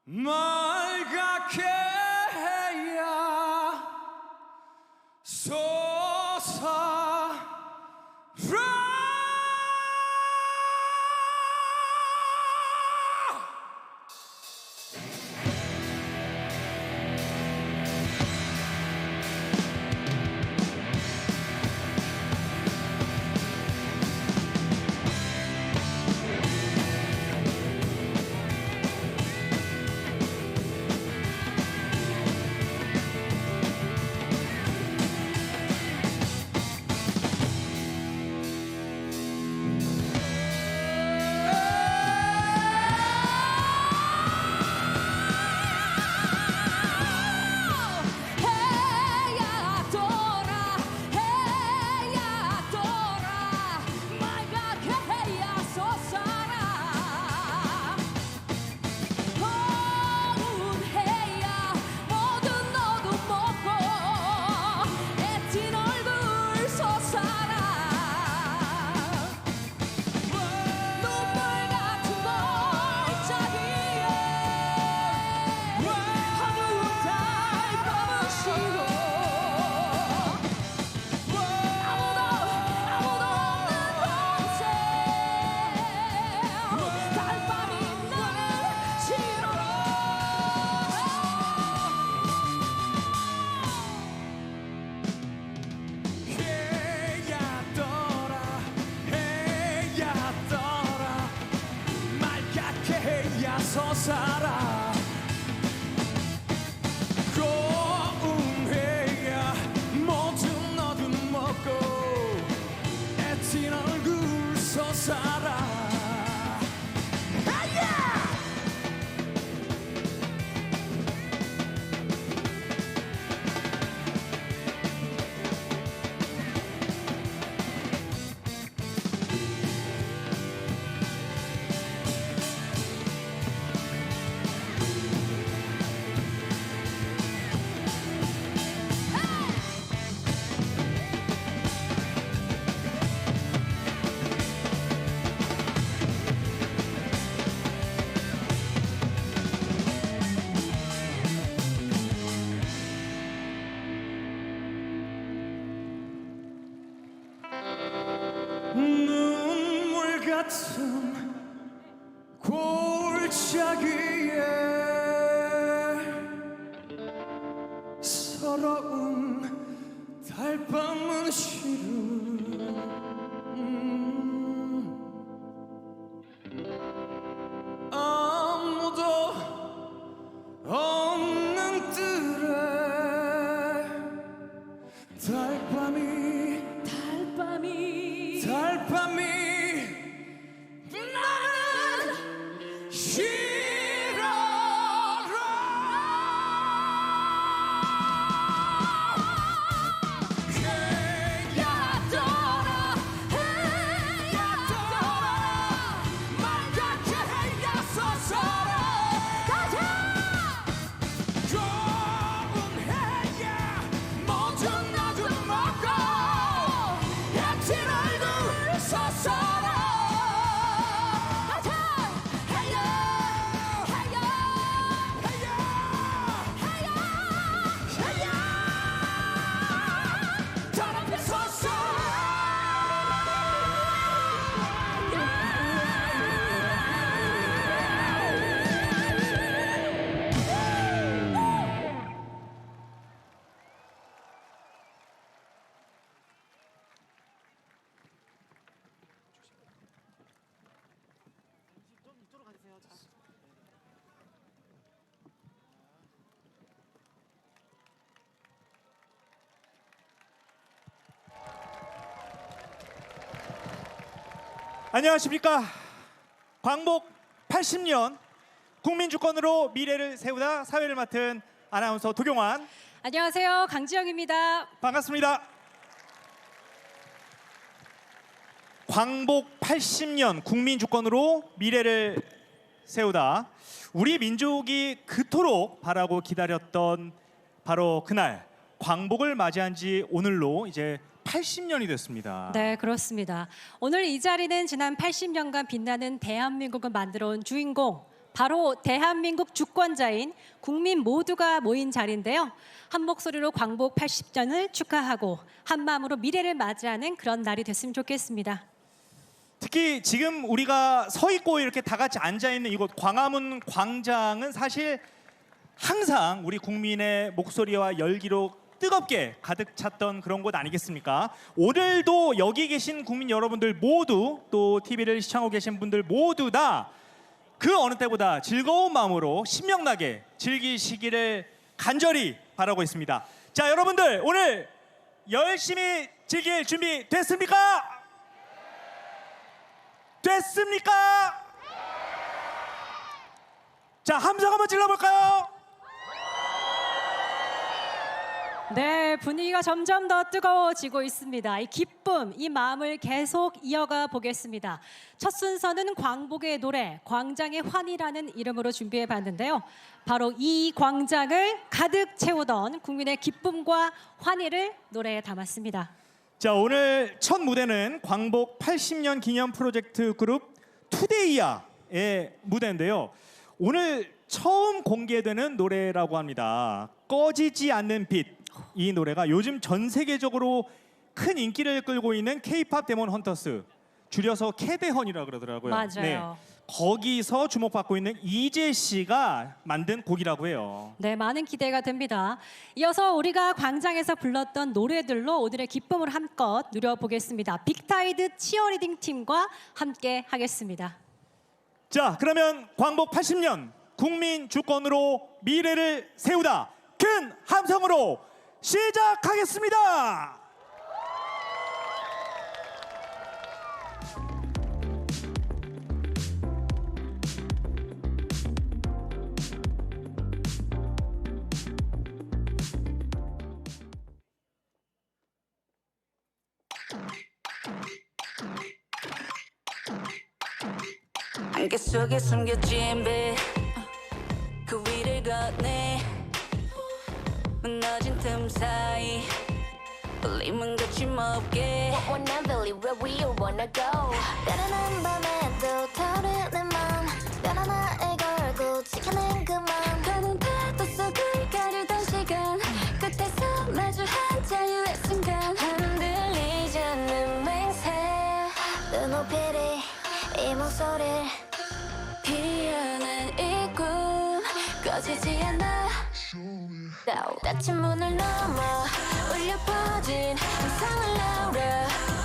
말갛게 해야 솟아라. 솟아라. 고운해야 모든 어둠 먹고 애띤 얼굴 솟아라. 눈물 같은 골짜기에 서러운 달밤은 시름. 아무도 없는 뜰에 달밤이 나는 싫어라. 해야더라 말갛게 해야 솟아라. 고운해야 모든 어둠 먹고 애띤 얼굴 솟아라. 안녕하십니까. 광복 80년 국민주권으로 미래를 세우다 사회를 맡은 아나운서 도경환. 안녕하세요. 강지영입니다. 반갑습니다. 광복 80년 국민주권으로 미래를 세우다, 우리 민족이 그토록 바라고 기다렸던 바로 그날, 광복을 맞이한 지 오늘로 이제 80년이 됐습니다. 네, 그렇습니다. 오늘 이 자리는 지난 80년간 빛나는 대한민국을 만들어온 주인공 바로 대한민국 주권자인 국민 모두가 모인 자리인데요. 한 목소리로 광복 80전을 축하하고 한 마음으로 미래를 맞이하는 그런 날이 됐으면 좋겠습니다. 특히 지금 우리가 서 있고 이렇게 다 같이 앉아 있는 이곳 광화문 광장은 사실 항상 우리 국민의 목소리와 열기로 뜨겁게 가득 찼던 그런 곳 아니겠습니까? 오늘도 여기 계신 국민 여러분들 모두 또 TV를 시청하고 계신 분들 모두 다 그 어느 때보다 즐거운 마음으로 신명나게 즐기시기를 간절히 바라고 있습니다. 자, 여러분들 오늘 열심히 즐길 준비 됐습니까? 됐습니까? 자, 함성 한번 질러볼까요? 네, 분위기가 점점 더 뜨거워지고 있습니다. 이 기쁨, 이 마음을 계속 이어가 보겠습니다. 첫 순서는 광복의 노래, 광장의 환희라는 이름으로 준비해 봤는데요. 바로 이 광장을 가득 채우던 국민의 기쁨과 환희를 노래에 담았습니다. 자, 오늘 첫 무대는 광복 80년 기념 프로젝트 그룹 투데이야의 무대인데요. 오늘 처음 공개되는 노래라고 합니다. 꺼지지 않는 빛. 이 노래가 요즘 전 세계적으로 큰 인기를 끌고 있는 K-팝 데몬 헌터스, 줄여서 캐데헌이라 그러더라고요. 맞아요. 거기서 주목받고 있는 이재 씨가 만든 곡이라고 해요. 네, 많은 기대가 됩니다. 이어서 우리가 광장에서 불렀던 노래들로 오늘의 기쁨을 한껏 누려보겠습니다. 빅타이드 치어리딩 팀과 함께 하겠습니다. 자, 그러면 광복 80년 국민 주권으로 미래를 세우다 큰 함성으로 시작하겠습니다. 안개 속에 숨겨진 빛 그 위를 걷네 무너진 틈 사이 울림은 거침없게 Wanna believe where we wanna go 따라난 밤에도 타오르는 맘 별 하나에 걸고 지켜낸 그 맘 가는 파도 속을 가르던 시간 끝에서 마주한 자유의 순간 흔들리지 않는 맹세 그 높이를 이 목소리를 피어난 이 꿈 꺼지지 않아 닫힌 문을 넘어 울려 퍼진 함성을 나오려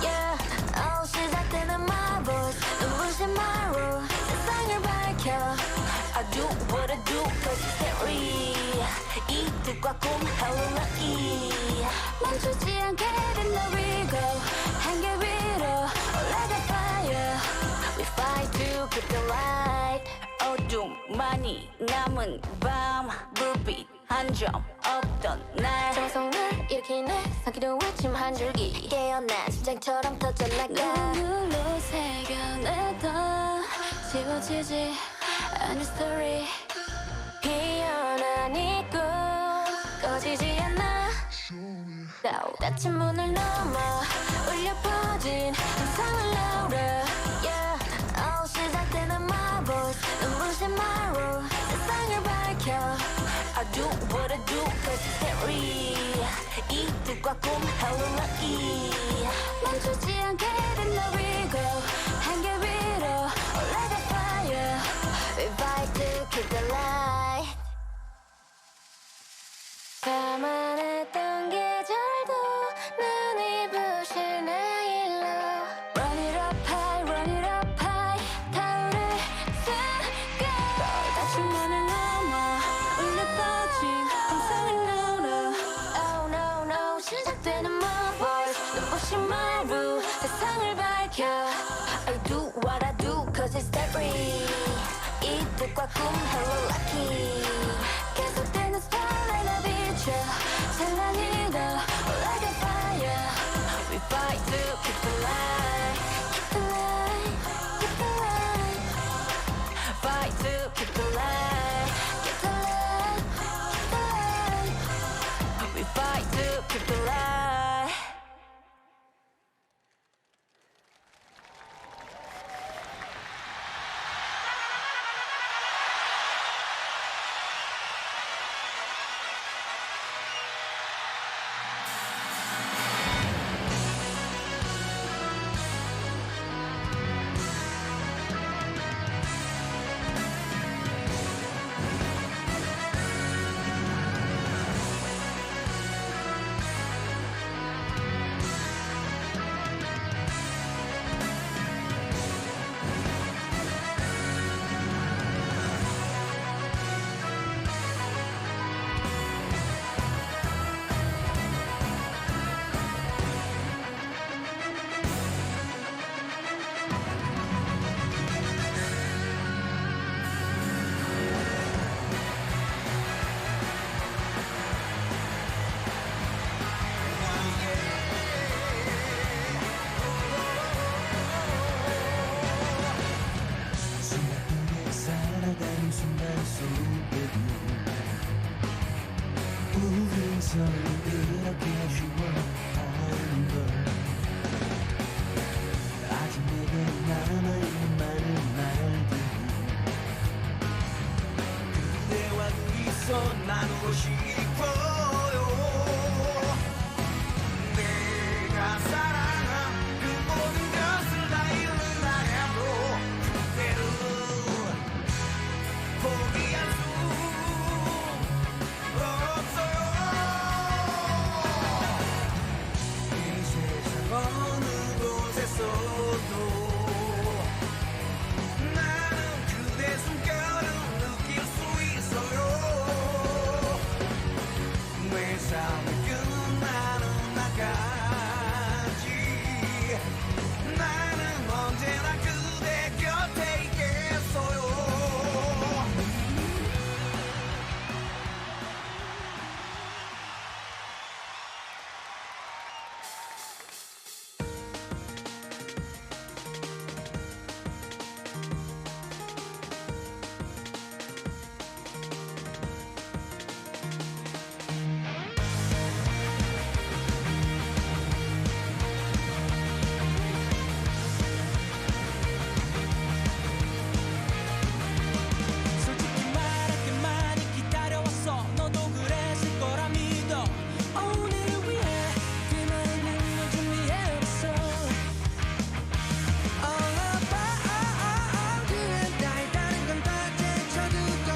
yeah. 시작되는 my voice 눈부신 my rule 세상을 밝혀 I do what I do cause it's scary 이 뜻과 꿈 hello lucky 멈추지 않게 된 the rigo 한계 위로 올라가 fire We fight to keep the light 어둠만이 남은 밤 불빛 한 점 없던 날 정성을 일으키네 사기로 외침 한 줄기 깨어난 심장처럼 터져나가 눈으로 새겨내던 지워지지 않은 스토리 피어난 이 꿈 꺼지지 않아 닫힌 문을 넘어 울려 퍼진 함성을 나오려 yeah. 시작되는 my voice 눈부신 my rule 세상을 밝혀 I do what I do cause it's scary 이 뜻과 꿈 hello lucky 멈추지 않게 된 the rigo 한계 위로 올라가 fire We fight to keep the light 자만했던 계절도 눈이 부실 내일로 Run it up high 타오를 순간 닫힌 문을 넘어 울려 퍼진 함성을 나오려 Oh no no 시작되는 my voice 눈부신 my rule 세상을 밝혀 I do what I do cause it's that real 이 뜻과 꿈 hello lucky 계속되는 spotlight 나 비춰 찬란히 더 올라가 fire We fight to keep the light Keep the light Keep the light Fight to keep the light Keep the light Keep the light We fight to keep the light 순간 속에도 우리서는 그렇게 쉬워하는 걸 아직 내게 남아있는 많은 말들이 그대와 둘이서 나누고 싶어요 내가 사랑한 그 모든 것을 다 잃는다 해도 그대를 포기할 수 없어요 이 세상 어느 곳에서도 나는 그대 숨결을 느낄 수 있어요 내 삶이 끝나는 날까지 나는 언제나 그대 곁에 있겠어요 솔직히 말할게 많이 기다려왔어 너도 그랬을 거라 믿어 오늘을 위해 그만한 걸 준비해왔어 그냥 달다른 건 다 제쳐두고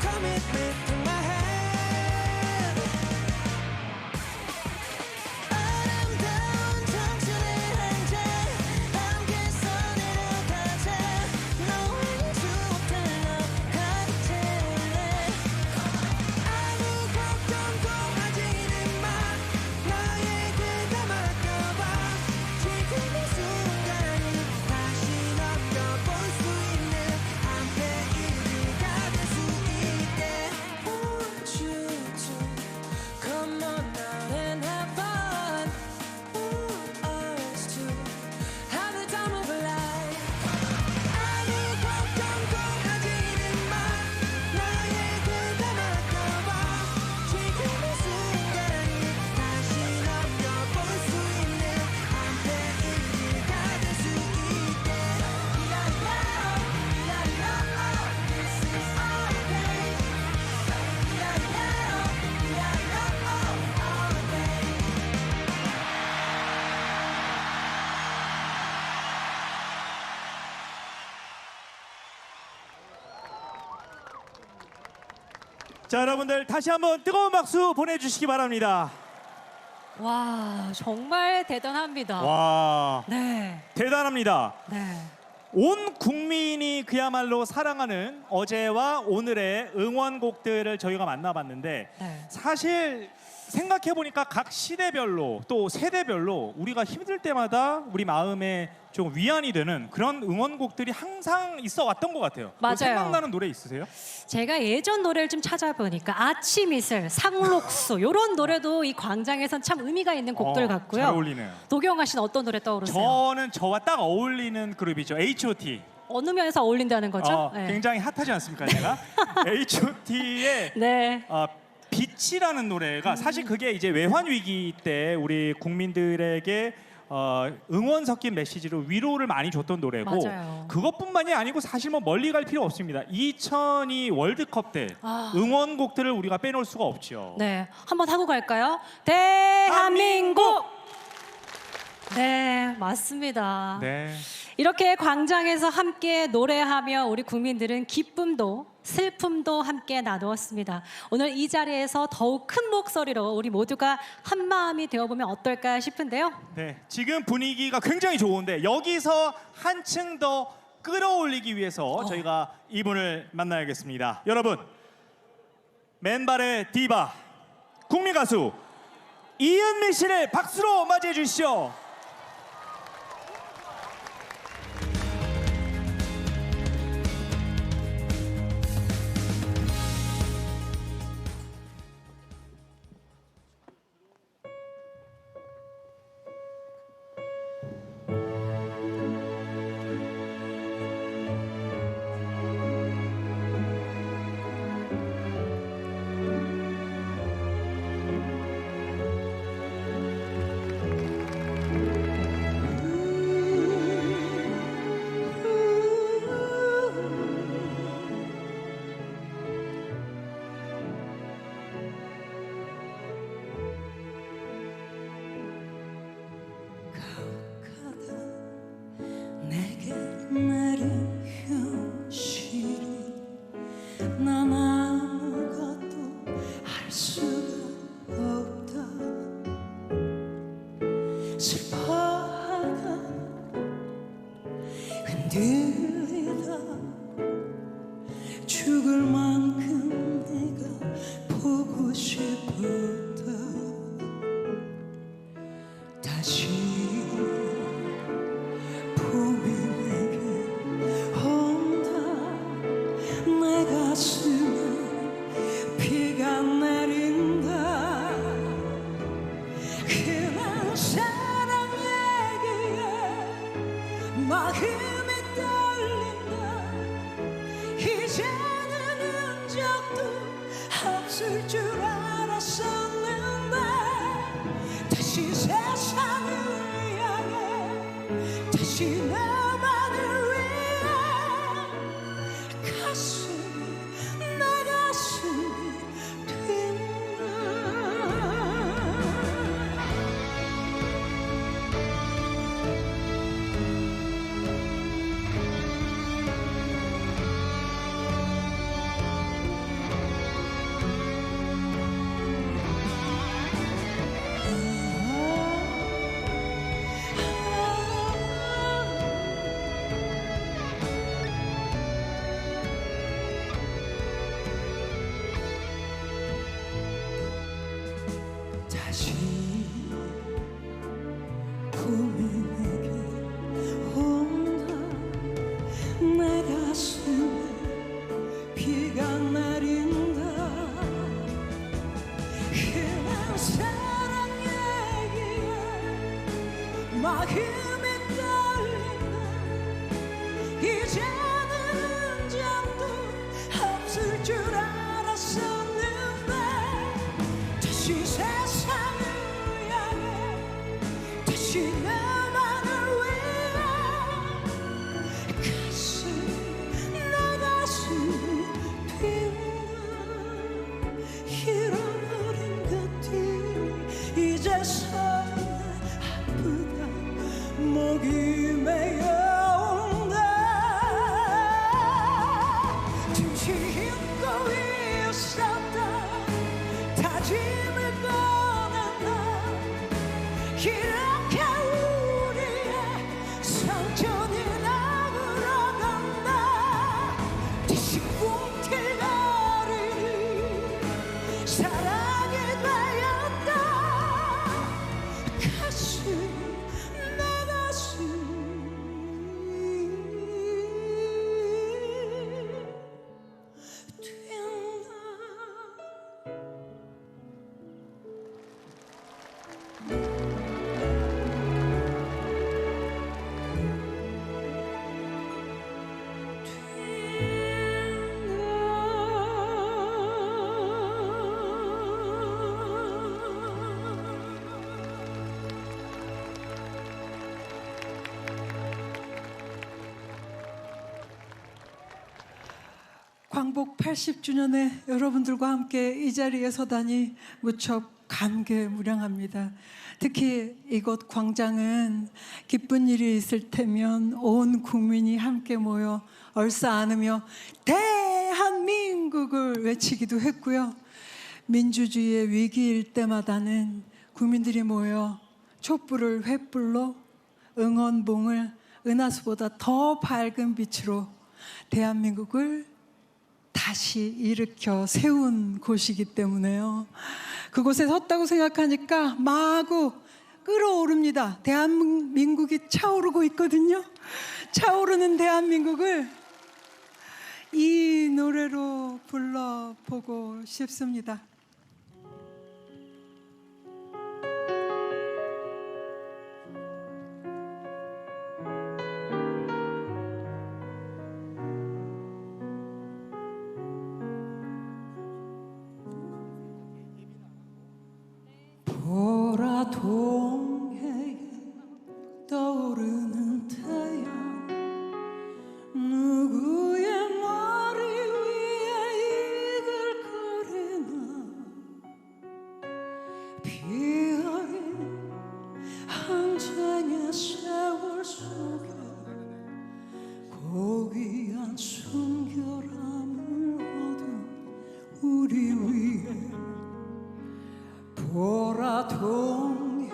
commitment in my hand 아름다운 청춘의 한장 함께서 내려가자 너의 추억들로 가득 채울래 아무 걱정도 하지는 마 너에게 다 맡겨봐 지금 이 순간이 다시 넘겨볼 수 있는 한때일이가 될 수 있게 Want you to come on out and have fun Want us to have the time of our life 아무 걱정도 하지는 마 너에게 다 맡겨봐 지금 이 순간이 다시 넘겨볼 수 있는 한때일이가 될 수 있게 This is our day 자, 여러분들 다시 한번 뜨거운 박수 보내주시기 바랍니다. 와, 정말 대단합니다. 와, 네. 대단합니다. 네. 온 국민이 그야말로 사랑하는 어제와 오늘의 응원곡들을 저희가 만나봤는데 네. 사실 생각해보니까 각 시대별로 또 세대별로 우리가 힘들 때마다 우리 마음에 좀 위안이 되는 그런 응원곡들이 항상 있어 왔던 것 같아요. 맞아요. 생각나는 노래 있으세요? 제가 예전 노래를 좀 찾아보니까 아침 이슬, 상록수 이런 노래도 이 광장에선 참 의미가 있는 곡들 같고요. 잘 어울리네요. 도경아 씨는 어떤 노래 떠오르세요? 저는 저와 딱 어울리는 그룹이죠. H.O.T. 어느 면에서 어울린다는 거죠? 네. 굉장히 핫하지 않습니까, 제가? H.O.T의 네. 빛이라는 노래가 사실 그게 이제 외환 위기 때 우리 국민들에게 응원 섞인 메시지로 위로를 많이 줬던 노래고 맞아요. 그것뿐만이 아니고 사실 뭐 멀리 갈 필요 없습니다. 2002 월드컵 때 응원곡들을 우리가 빼놓을 수가 없죠. 네, 한번 하고 갈까요? 대한민국. 네, 맞습니다. 네. 이렇게 광장에서 함께 노래하며 우리 국민들은 기쁨도 슬픔도 함께 나누었습니다. 오늘 이 자리에서 더욱 큰 목소리로 우리 모두가 한 마음이 되어보면 어떨까 싶은데요. 네, 지금 분위기가 굉장히 좋은데 여기서 한층 더 끌어올리기 위해서 저희가 이분을 만나야겠습니다. 여러분, 맨발의 디바, 국민 가수 이은미 씨를 박수로 맞이해 주시죠. 들리다 죽을 만큼 네가 보고 싶었다 다시 봄이 내게 온다 내 가슴에 비가 내린다 그만 사랑 얘기에 마음이 떨린다 이제는 흔적도 없을 줄 알았었는데 다시 세상을 향해 다시 나만을 위해 가슴이 내 가슴이 뛴다 다시 봄이 내게 온다 내 가슴에 비가 내린다 그냥 사랑 얘기에 마음이 떨린다 이제는 흔적도 없을 줄 알았었는데 다시 세상을 향해 다시 나만을 위해 가슴이 내 가슴이 뛴다 잃어버린 것들이 이제서야 아프다 목이 메어온다 잠시 잊고 있었다 다짐을 꺼낸다 이렇게 우리의 상처는 나무러 간다 다시 꿈틀거리는 사랑이 되었다 가슴이 내 가슴이 뛴다 광복 80주년에 여러분들과 함께 이 자리에 서다니 무척 감개무량합니다. 특히 이곳 광장은 기쁜 일이 있을 테면 온 국민이 함께 모여 얼싸 안으며 대한민국을 외치기도 했고요. 민주주의의 위기일 때마다는 국민들이 모여 촛불을 횃불로 응원봉을 은하수보다 더 밝은 빛으로 대한민국을 다시 일으켜 세운 곳이기 때문에요. 그곳에 섰다고 생각하니까 마구 끓어오릅니다. 대한민국이 차오르고 있거든요. 차오르는 대한민국을 이 노래로 불러보고 싶습니다. 보라동해에 떠오르는 태양 누구의 머리 위에 이글거리나 비어린 한 장의 세월 속에 고귀한 순결함을 얻은 우리 위에 보라동해에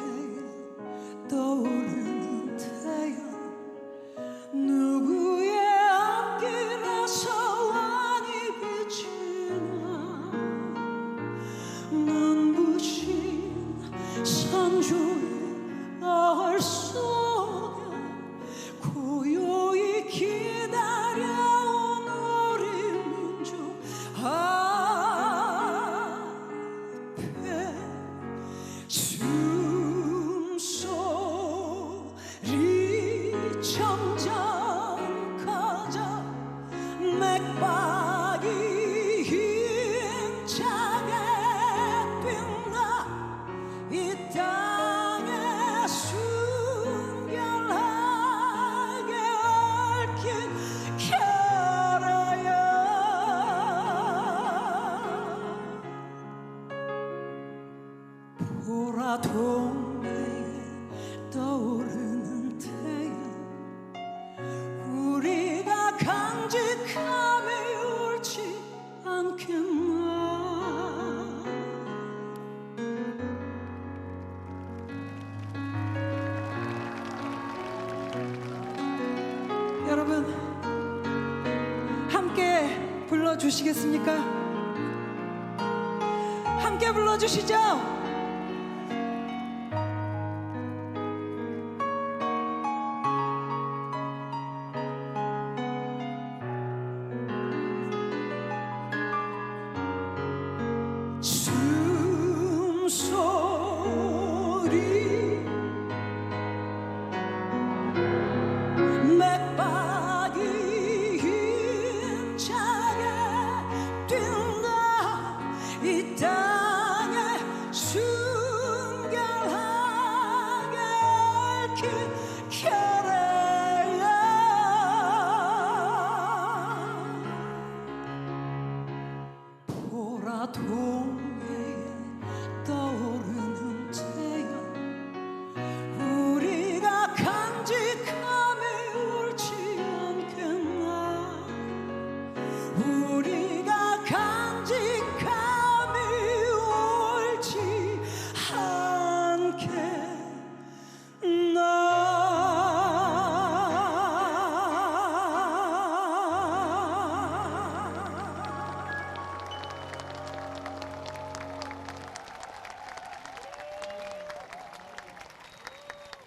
맥박이 힘차게 뛴다 이 땅에 순결하게 얽힌 결여야 보라 동네에 떠오르는 태양 우리가 강직함에 옳지 않겠나 여러분 함께 불러주시겠습니까? 함께 불러주시죠. 숨소리 맥박이 힘차게 뛴다 이 땅에 순결하게 얽힌 결의야 보라 동해에 떠오르는 태양 우리가 간직함에 옳지 않겠나 우리가 간직함에 옳지 않겠나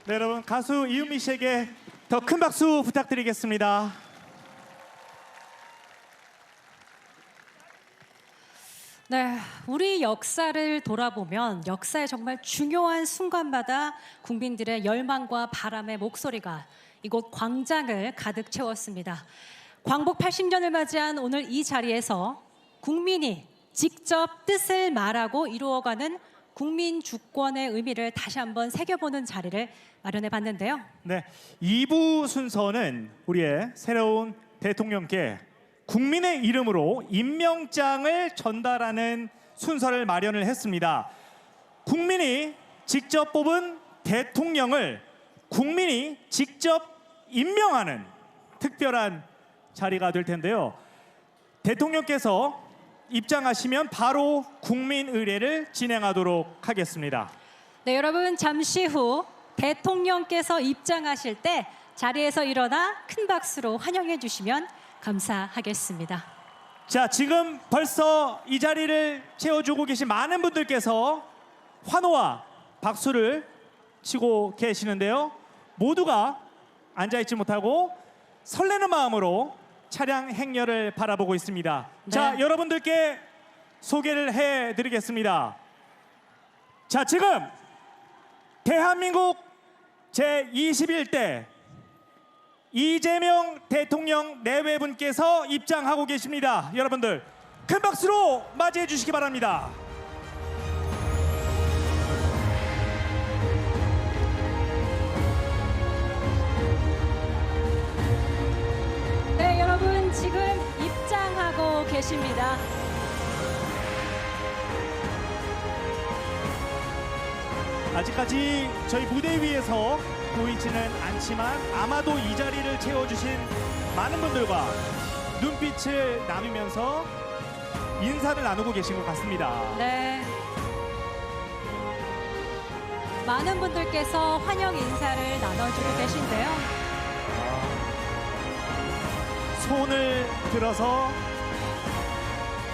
네, 여러분 가수 이은미 씨에게 더 큰 박수 부탁드리겠습니다. 네, 우리 역사를 돌아보면 역사의 정말 중요한 순간마다 국민들의 열망과 바람의 목소리가 이곳 광장을 가득 채웠습니다. 광복 80년을 맞이한 오늘 이 자리에서 국민이 직접 뜻을 말하고 이루어가는 국민 주권의 의미를 다시 한번 새겨보는 자리를 마련해 봤는데요. 네, 2부 순서는 우리의 새로운 대통령께 국민의 이름으로 임명장을 전달하는 순서를 마련을 했습니다. 국민이 직접 뽑은 대통령을 국민이 직접 임명하는 특별한 자리가 될 텐데요. 대통령께서 입장하시면 바로 국민 의례를 진행하도록 하겠습니다. 네, 여러분 잠시 후 대통령께서 입장하실 때 자리에서 일어나 큰 박수로 환영해 주시면 감사하겠습니다. 자, 지금 벌써 이 자리를 채워주고 계신 많은 분들께서 환호와 박수를 치고 계시는데요. 모두가 앉아있지 못하고 설레는 마음으로 차량 행렬을 바라보고 있습니다. 네. 자, 여러분들께 소개를 해드리겠습니다. 자, 지금 대한민국 제21대 이재명 대통령 내외분께서 입장하고 계십니다. 여러분들 큰 박수로 맞이해 주시기 바랍니다. 네, 여러분 지금 입장하고 계십니다. 아직까지 저희 무대 위에서 보이지는 않지만 아마도 이 자리를 채워주신 많은 분들과 눈빛을 나누면서 인사를 나누고 계신 것 같습니다. 네. 많은 분들께서 환영 인사를 나눠주고 계신데요. 손을 들어서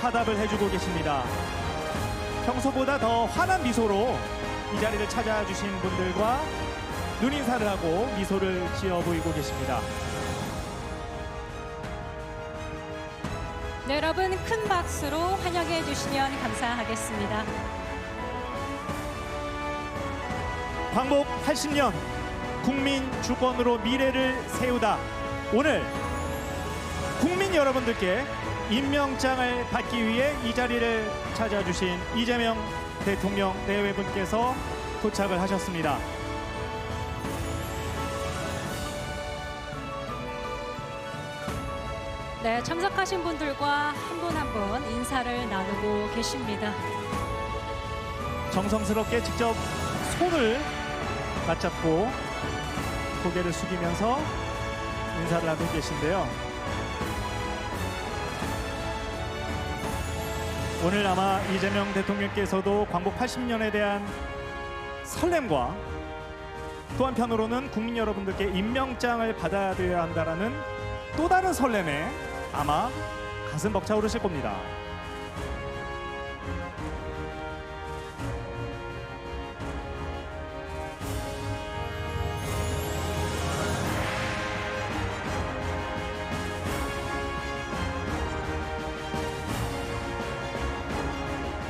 화답을 해주고 계십니다. 평소보다 더 환한 미소로 이 자리를 찾아주신 분들과 눈인사를 하고 미소를 지어 보이고 계십니다. 네, 여러분 큰 박수로 환영해 주시면 감사하겠습니다. 광복 80년 국민 주권으로 미래를 세우다. 오늘 국민 국민 여러분들께 임명장을 받기 위해 이 자리를 찾아주신 이재명 대통령 내외분께서 도착을 하셨습니다. 네, 참석하신 분들과 한 분 한 분 인사를 나누고 계십니다. 정성스럽게 직접 손을 맞잡고 고개를 숙이면서 인사를 하고 계신데요. 오늘 아마 이재명 대통령께서도 광복 80년에 대한 설렘과 또 한편으로는 국민 여러분들께 임명장을 받아들여야 한다라는 또 다른 설렘에 아마 가슴 벅차오르실 겁니다.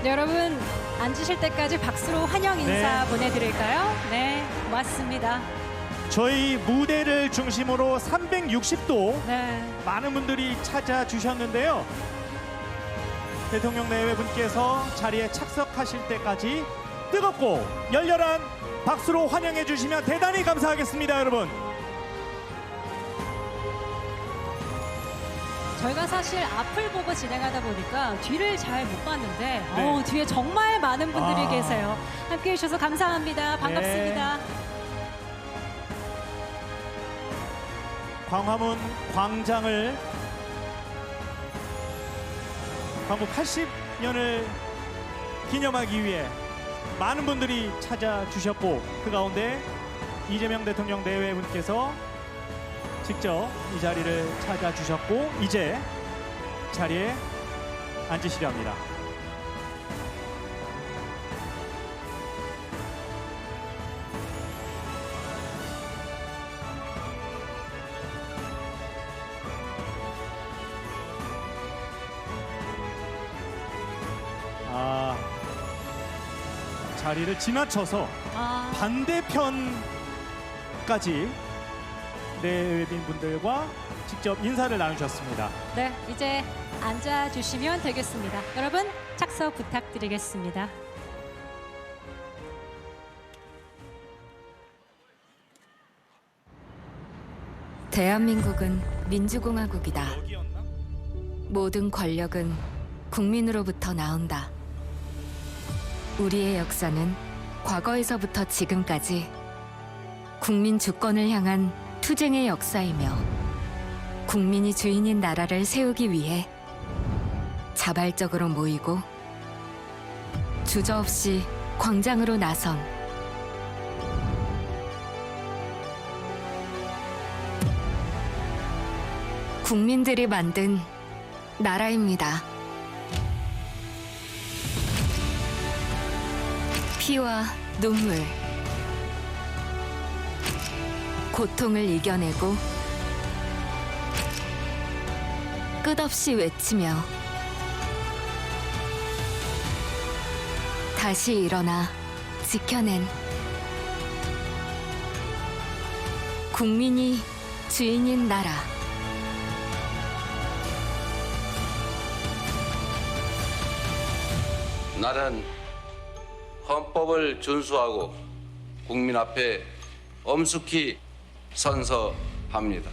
네, 여러분 앉으실 때까지 박수로 환영 인사 네. 보내드릴까요? 네, 고맙습니다. 저희 무대를 중심으로 360도 네, 많은 분들이 찾아주셨는데요. 대통령 내외분께서 자리에 착석하실 때까지 뜨겁고 열렬한 박수로 환영해 주시면 대단히 감사하겠습니다, 여러분. 저희가 사실 앞을 보고 진행하다 보니까 뒤를 잘 못 봤는데 네. 뒤에 정말 많은 분들이 아. 계세요. 함께해 주셔서 감사합니다. 반갑습니다. 광화문 광장을 광복 80년을 기념하기 위해 많은 분들이 찾아주셨고 그 가운데 이재명 대통령 내외분께서 직접 이 자리를 찾아주셨고 이제 자리에 앉으시려 합니다. 자리를 지나쳐서 반대편까지 내외빈분들과 직접 인사를 나누셨습니다. 네, 이제 앉아주시면 되겠습니다. 여러분 착석 부탁드리겠습니다. 대한민국은 민주공화국이다. 모든 권력은 국민으로부터 나온다. 우리의 역사는 과거에서부터 지금까지 국민 주권을 향한 투쟁의 역사이며 국민이 주인인 나라를 세우기 위해 자발적으로 모이고 주저없이 광장으로 나선 국민들이 만든 나라입니다. 피와 눈물, 고통을 이겨내고 끝없이 외치며 다시 일어나 지켜낸 국민이 주인인 나라. 나는 헌법을 준수하고 국민 앞에 엄숙히 선서합니다.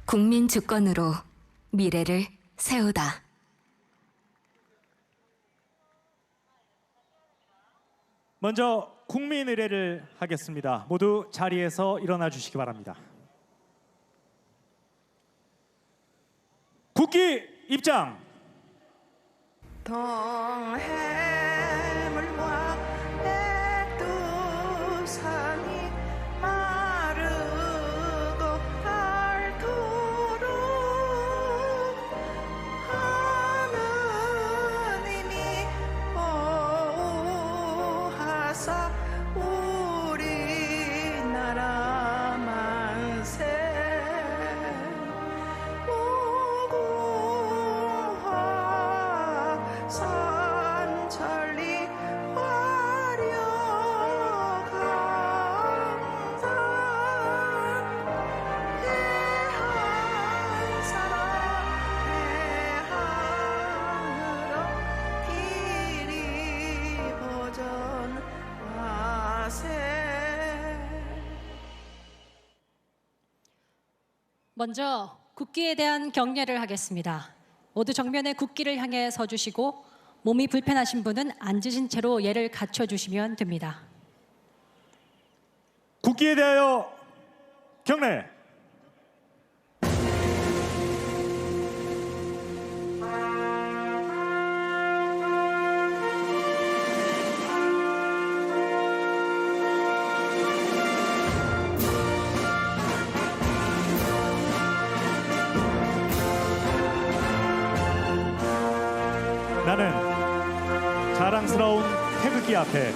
국민 주권으로 미래를 세우다. 먼저 국민 의례를 하겠습니다. 모두 자리에서 일어나 주시기 바랍니다. 국기 입장. 동해물과 백두산이 마르고 닳도록 하느님이 보호하사 우리나라 만세 산천리 화려하게 먼저 국기에 대한 경례를 하겠습니다. 모두 정면에 국기를 향해 서주시고 몸이 불편하신 분은 앉으신 채로 예를 갖춰주시면 됩니다. 국기에 대하여 경례. 나는 자랑스러운 태극기 앞에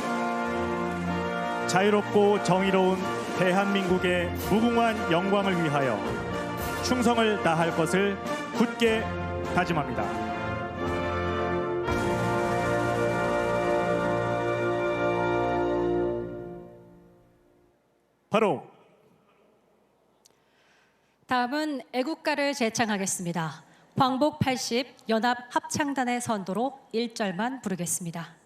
자유롭고 정의로운 대한민국의 무궁한 영광을 위하여 충성을 다할 것을 굳게 다짐합니다. 바로 다음은 애국가를 제창하겠습니다. 광복 80 연합 합창단의 선도로 1절만 부르겠습니다.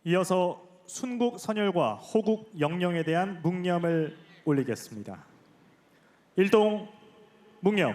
이어서 순국 선열과 호국 영령에 대한 묵념을 올리겠습니다. 일동 묵념.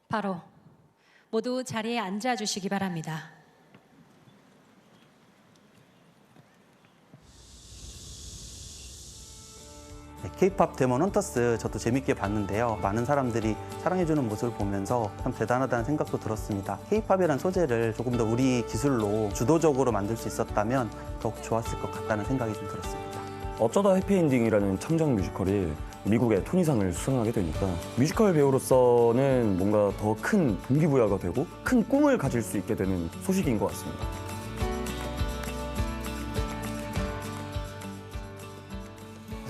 바로 모두 자리에 앉아 주시기 바랍니다. K-팝 데몬 헌터스 저도 재밌게 봤는데요. 많은 사람들이 사랑해주는 모습을 보면서 참 대단하다는 생각도 들었습니다. K-팝이라는 소재를 조금 더 우리 기술로 주도적으로 만들 수 있었다면 더욱 좋았을 것 같다는 생각이 좀 들었습니다. 어쩌다 해피엔딩이라는 창작 뮤지컬이 미국의 토니상을 수상하게 되니까 뮤지컬 배우로서는 뭔가 더 큰 동기부여가 되고 큰 꿈을 가질 수 있게 되는 소식인 것 같습니다.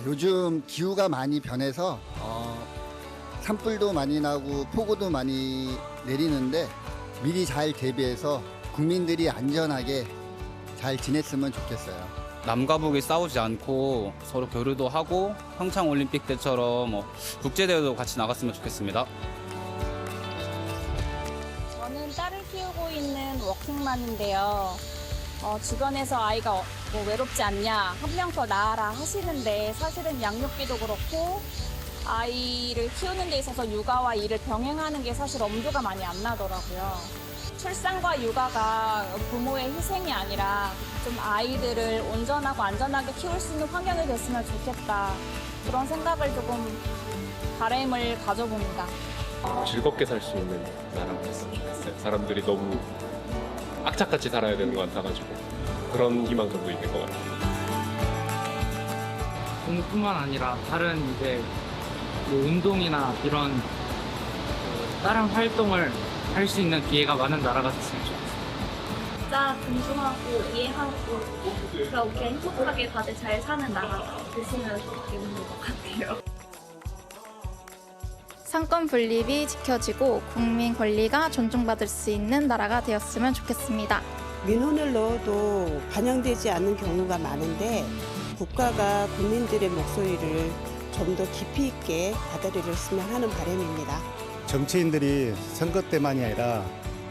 요즘 기후가 많이 변해서 산불도 많이 나고 폭우도 많이 내리는데 미리 잘 대비해서 국민들이 안전하게 잘 지냈으면 좋겠어요. 남과 북이 싸우지 않고 서로 교류도 하고 평창올림픽 때처럼 국제대회도 같이 나갔으면 좋겠습니다. 저는 딸을 키우고 있는 워킹맘인데요. 주변에서 아이가 외롭지 않냐, 한 명 더 낳아라 하시는데 사실은 양육비도 그렇고 아이를 키우는 데 있어서 육아와 일을 병행하는 게 사실 엄두가 많이 안 나더라고요. 출산과 육아가 부모의 희생이 아니라 좀 아이들을 온전하고 안전하게 키울 수 있는 환경이 됐으면 좋겠다. 그런 생각을 조금 바람을 가져봅니다. 즐겁게 살 수 있는 나라가 됐으면 좋겠어요. 사람들이 너무 악착같이 살아야 되는 것 같아가지고 그런 희망감도 있는 것 같아요. 공부뿐만 아니라 다른 이제 뭐 운동이나 이런 다른 활동을 할 수 있는 기회가 많은 나라가 됐으면 좋겠어요. 진짜 존중하고 이해하고 그렇게 행복하게 다들 잘 사는 나라가 됐으면 좋겠는 것 같아요. 상권 분립이 지켜지고 국민 권리가 존중받을 수 있는 나라가 되었으면 좋겠습니다. 민원을 넣어도 반영되지 않는 경우가 많은데 국가가 국민들의 목소리를 좀 더 깊이 있게 받아들였으면 하는 바람입니다. 정치인들이 선거 때만이 아니라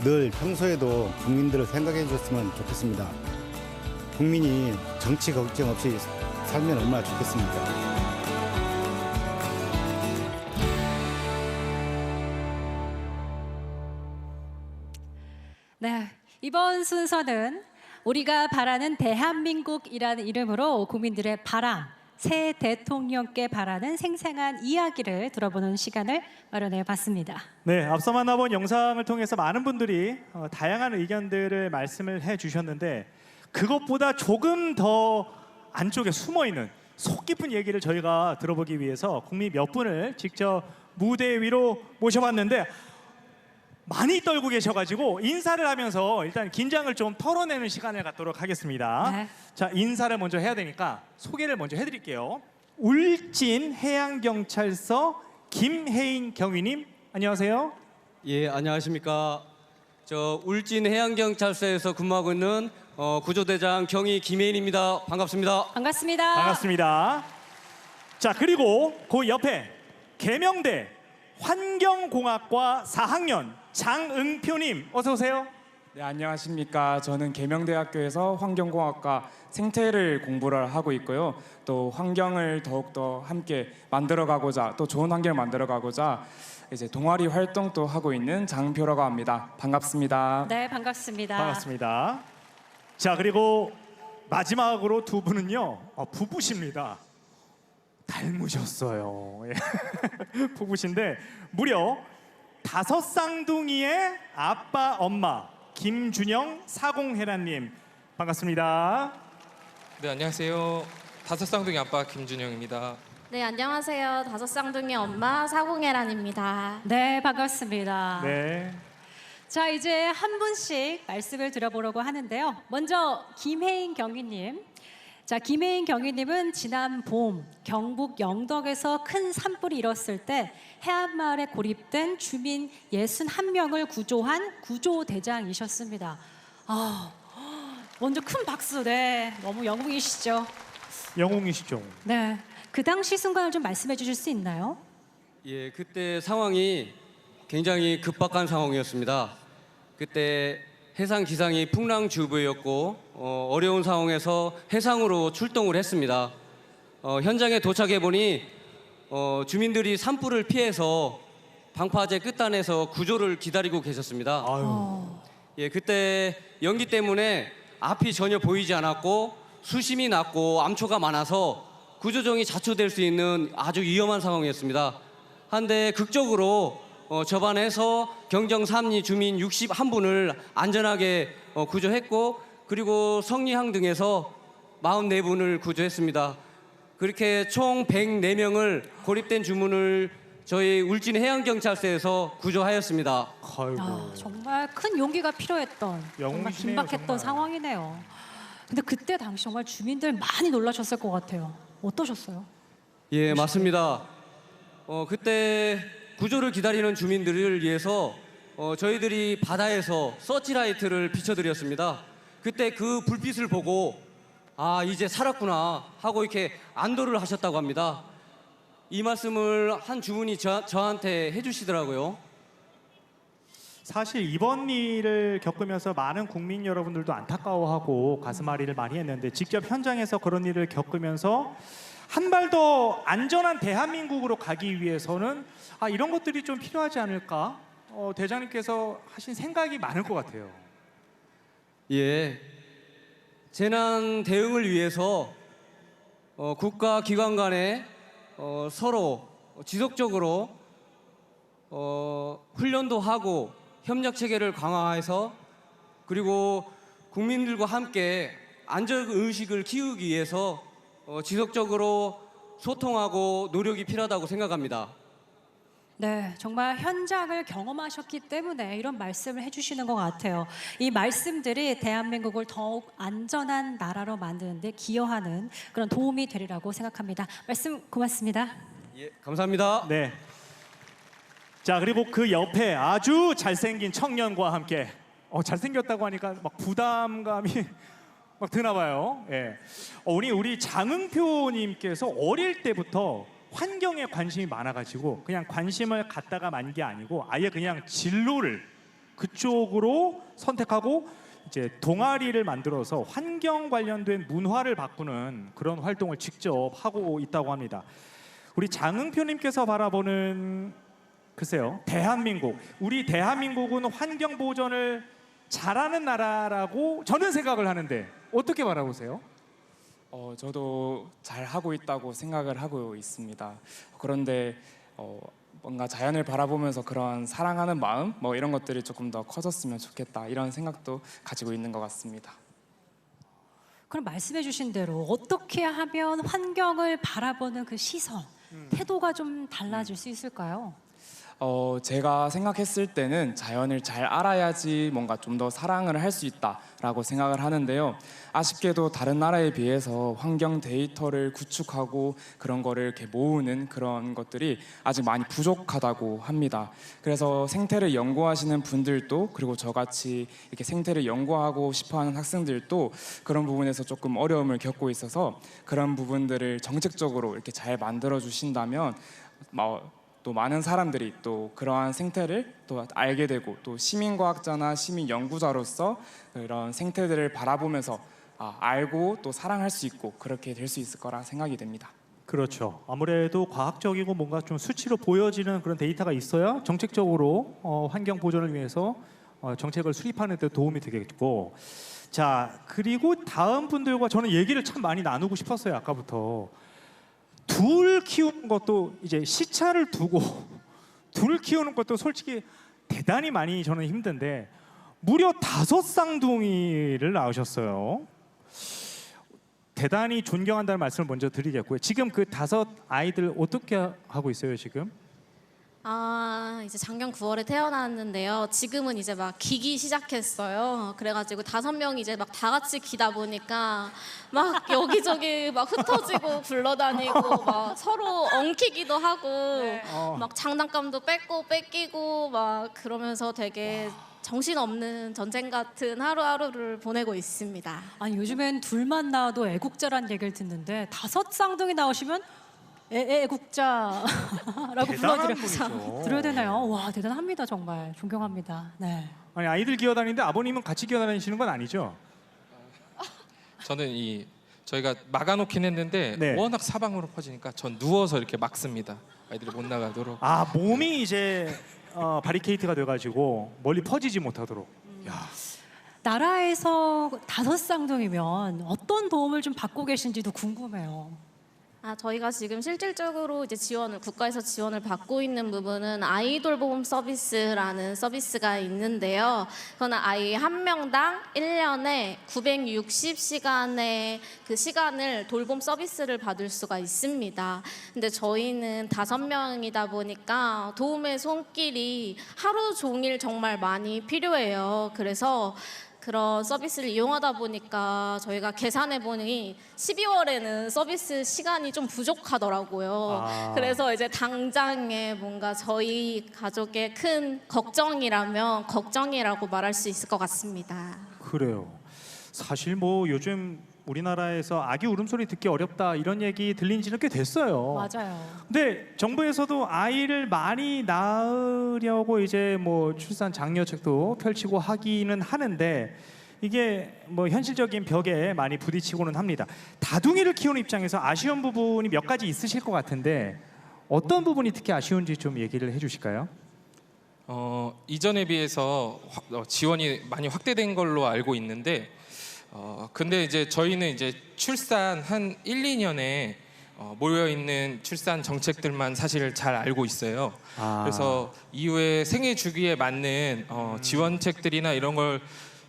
늘 평소에도 국민들을 생각해 줬으면 좋겠습니다. 국민이 정치 걱정 없이 살면 얼마나 좋겠습니까? 네, 이번 순서는 우리가 바라는 대한민국이라는 이름으로 국민들의 바람, 새 대통령께 바라는 생생한 이야기를 들어보는 시간을 마련해 봤습니다. 네, 앞서 만나본 영상을 통해서 많은 분들이 다양한 의견들을 말씀을 해주셨는데 그것보다 조금 더 안쪽에 숨어있는 속 깊은 얘기를 저희가 들어보기 위해서 국민 몇 분을 직접 무대 위로 모셔봤는데 많이 떨고 계셔가지고 인사를 하면서 일단 긴장을 좀 털어내는 시간을 갖도록 하겠습니다. 네. 자, 인사를 먼저 해야 되니까 소개를 먼저 해드릴게요. 울진 해양경찰서 김혜인 경위님, 안녕하세요. 예, 안녕하십니까. 저 울진 해양경찰서에서 근무하고 있는 구조대장 경위 김혜인입니다. 반갑습니다. 반갑습니다. 반갑습니다. 자, 그리고 그 옆에 계명대 환경공학과 4학년 장응표님, 어서 오세요. 네, 안녕하십니까. 저는 계명대학교에서 환경공학과 생태를 공부를 하고 있고요. 또 환경을 더욱더 함께 만들어가고자, 또 좋은 환경을 만들어가고자 이제 동아리 활동도 하고 있는 장표라고 합니다. 반갑습니다. 네, 반갑습니다. 반갑습니다. 자, 그리고 마지막으로 두 분은요, 부부십니다. 닮으셨어요. 예. 부부신데 무려 5 쌍둥이의 아빠 엄마 김준영 사공혜란님, 반갑습니다. 네, 안녕하세요. 5 쌍둥이 아빠 김준영입니다. 네, 안녕하세요. 5 쌍둥이 엄마 사공혜란입니다. 네, 반갑습니다. 네. 자, 이제 한 분씩 말씀을 들어보려고 하는데요. 먼저 김혜인 경위님. 자, 김혜인 경위님은 지난 봄 경북 영덕에서 큰 산불이 일었을 때 해안마을에 고립된 주민 61명을 구조한 구조대장이셨습니다. 먼저 큰 박수. 네, 너무 영웅이시죠. 영웅이시죠. 네, 그 당시 순간을 좀 말씀해 주실 수 있나요? 예, 그때 상황이 굉장히 급박한 상황이었습니다. 그때 해상 기상이 풍랑주의보였고 어려운 상황에서 해상으로 출동을 했습니다. 현장에 도착해 보니 주민들이 산불을 피해서 방파제 끝단에서 구조를 기다리고 계셨습니다. 예, 그때 연기 때문에 앞이 전혀 보이지 않았고 수심이 낮고 암초가 많아서 구조정이 자초될 수 있는 아주 위험한 상황이었습니다. 한데 극적으로 접안해서 경정 3리 주민 61분을 안전하게 구조했고, 그리고 성리항 등에서 44분을 구조했습니다. 그렇게 총 104명을 고립된 주민을 저희 울진 해양경찰서에서 구조하였습니다. 정말 큰 용기가 필요했던, 정말 영웅이시네요, 긴박했던 정말. 상황이네요. 근데 그때 당시 정말 주민들 많이 놀라셨을 것 같아요. 어떠셨어요? 예, 맞습니다. 그때 구조를 기다리는 주민들을 위해서 저희들이 바다에서 서치라이트를 비춰드렸습니다. 그때 그 불빛을 보고 이제 살았구나 하고 이렇게 안도를 하셨다고 합니다. 이 말씀을 한 주문이 저한테 해주시더라고요. 사실 이번 일을 겪으면서 많은 국민 여러분들도 안타까워하고 가슴앓이를 많이 했는데 직접 현장에서 그런 일을 겪으면서 한 발 더 안전한 대한민국으로 가기 위해서는 이런 것들이 좀 필요하지 않을까? 대장님께서 하신 생각이 많을 것 같아요. 예, 재난 대응을 위해서 국가 기관 간에 서로 지속적으로 훈련도 하고 협력 체계를 강화해서 그리고 국민들과 함께 안전 의식을 키우기 위해서 지속적으로 소통하고 노력이 필요하다고 생각합니다. 네, 정말 현장을 경험하셨기 때문에 이런 말씀을 해주시는 것 같아요. 이 말씀들이 대한민국을 더욱 안전한 나라로 만드는 데 기여하는 그런 도움이 되리라고 생각합니다. 말씀 고맙습니다. 예, 감사합니다. 네. 자, 그리고 그 옆에 아주 잘생긴 청년과 함께 잘생겼다고 하니까 막 부담감이 막 드나 봐요. 예. 우리 장흥표님께서 어릴 때부터 환경에 관심이 많아가지고 그냥 관심을 갖다가 만 게 아니고 아예 그냥 진로를 그쪽으로 선택하고 이제 동아리를 만들어서 환경 관련된 문화를 바꾸는 그런 활동을 직접 하고 있다고 합니다. 우리 장흥표님께서 바라보는 글쎄요, 대한민국, 우리 대한민국은 환경 보존을 잘하는 나라라고 저는 생각을 하는데 어떻게 바라보세요? 저도 잘 하고 있다고 생각을 하고 있습니다. 그런데 뭔가 자연을 바라보면서 그런 사랑하는 마음 뭐 이런 것들이 조금 더 커졌으면 좋겠다 이런 생각도 가지고 있는 것 같습니다. 그럼 말씀해 주신 대로 어떻게 하면 환경을 바라보는 그 시선, 태도가 좀 달라질 수 있을까요? 제가 생각했을 때는 자연을 잘 알아야지 뭔가 좀 더 사랑을 할 수 있다라고 생각을 하는데요. 아쉽게도 다른 나라에 비해서 환경 데이터를 구축하고 그런 거를 이렇게 모으는 그런 것들이 아직 많이 부족하다고 합니다. 그래서 생태를 연구하시는 분들도 그리고 저같이 이렇게 생태를 연구하고 싶어하는 학생들도 그런 부분에서 조금 어려움을 겪고 있어서 그런 부분들을 정책적으로 이렇게 잘 만들어 주신다면 또 많은 사람들이 또 그러한 생태를 또 알게 되고 또 시민과학자나 시민 연구자로서 그런 생태들을 바라보면서 알고 또 사랑할 수 있고 그렇게 될 수 있을 거라 생각이 됩니다. 그렇죠. 아무래도 과학적이고 뭔가 좀 수치로 보여지는 그런 데이터가 있어야 정책적으로 환경 보존을 위해서 정책을 수립하는 데 도움이 되겠고, 자, 그리고 다음 분들과 저는 얘기를 참 많이 나누고 싶었어요. 아까부터. 둘 키우는 것도 이제 시차를 두고 둘 키우는 것도 솔직히 대단히 많이 저는 힘든데 무려 5 쌍둥이를 낳으셨어요. 대단히 존경한다는 말씀을 먼저 드리겠고요. 지금 그 5 아이들 어떻게 하고 있어요 지금? 이제 작년 9월에 태어났는데요. 지금은 이제 막 기기 시작했어요. 그래가지고 5명이 이제 막 다 같이 기다 보니까 막 여기저기 막 흩어지고 굴러다니고 막 서로 엉키기도 하고 막 장난감도 뺏기고 막 그러면서 되게 정신없는 전쟁 같은 하루하루를 보내고 있습니다. 아니 요즘엔 둘만 낳아도 애국자란 얘기를 듣는데 5 쌍둥이 나오시면 애국자라고 불러드려야 되나요? 와, 대단합니다. 정말 존경합니다. 네. 아니 아이들 기어다니는데 아버님은 같이 기어다니시는 건 아니죠? 저는 저희가 막아놓긴 했는데 워낙 사방으로 퍼지니까 전 누워서 이렇게 막습니다. 아이들이 못 나가도록. 몸이 이제 바리케이트가 돼가지고 멀리 퍼지지 못하도록. 나라에서 5 쌍둥이면 어떤 도움을 좀 받고 계신지도 궁금해요. 저희가 지금 실질적으로 이제 국가에서 지원을 받고 있는 부분은 아이 돌봄 서비스라는 서비스가 있는데요. 그건 아이 한 명당 1년에 960시간의 그 시간을 돌봄 서비스를 받을 수가 있습니다. 근데 저희는 5명이다 보니까 도움의 손길이 하루 종일 정말 많이 필요해요. 그래서 그런 서비스를 이용하다 보니까 저희가 계산해 보니 12월에는 서비스 시간이 좀 부족하더라고요. 그래서 이제 당장에 뭔가 저희 가족의 큰 걱정이라면 걱정이라고 말할 수 있을 것 같습니다. 그래요. 사실 뭐 요즘 우리나라에서 아기 울음소리 듣기 어렵다 이런 얘기 들린 지는 꽤 됐어요. 맞아요. 근데 정부에서도 아이를 많이 낳으려고 이제 뭐 출산 장려책도 펼치고 하기는 하는데 이게 뭐 현실적인 벽에 많이 부딪히고는 합니다. 다둥이를 키우는 입장에서 아쉬운 부분이 몇 가지 있으실 것 같은데 어떤 부분이 특히 아쉬운지 좀 얘기를 해주실까요? 이전에 비해서 지원이 많이 확대된 걸로 알고 있는데 근데 이제 저희는 이제 출산 한 1, 2년에 모여 있는 출산 정책들만 사실 잘 알고 있어요. 그래서 이후에 생애 주기에 맞는 지원책들이나 이런 걸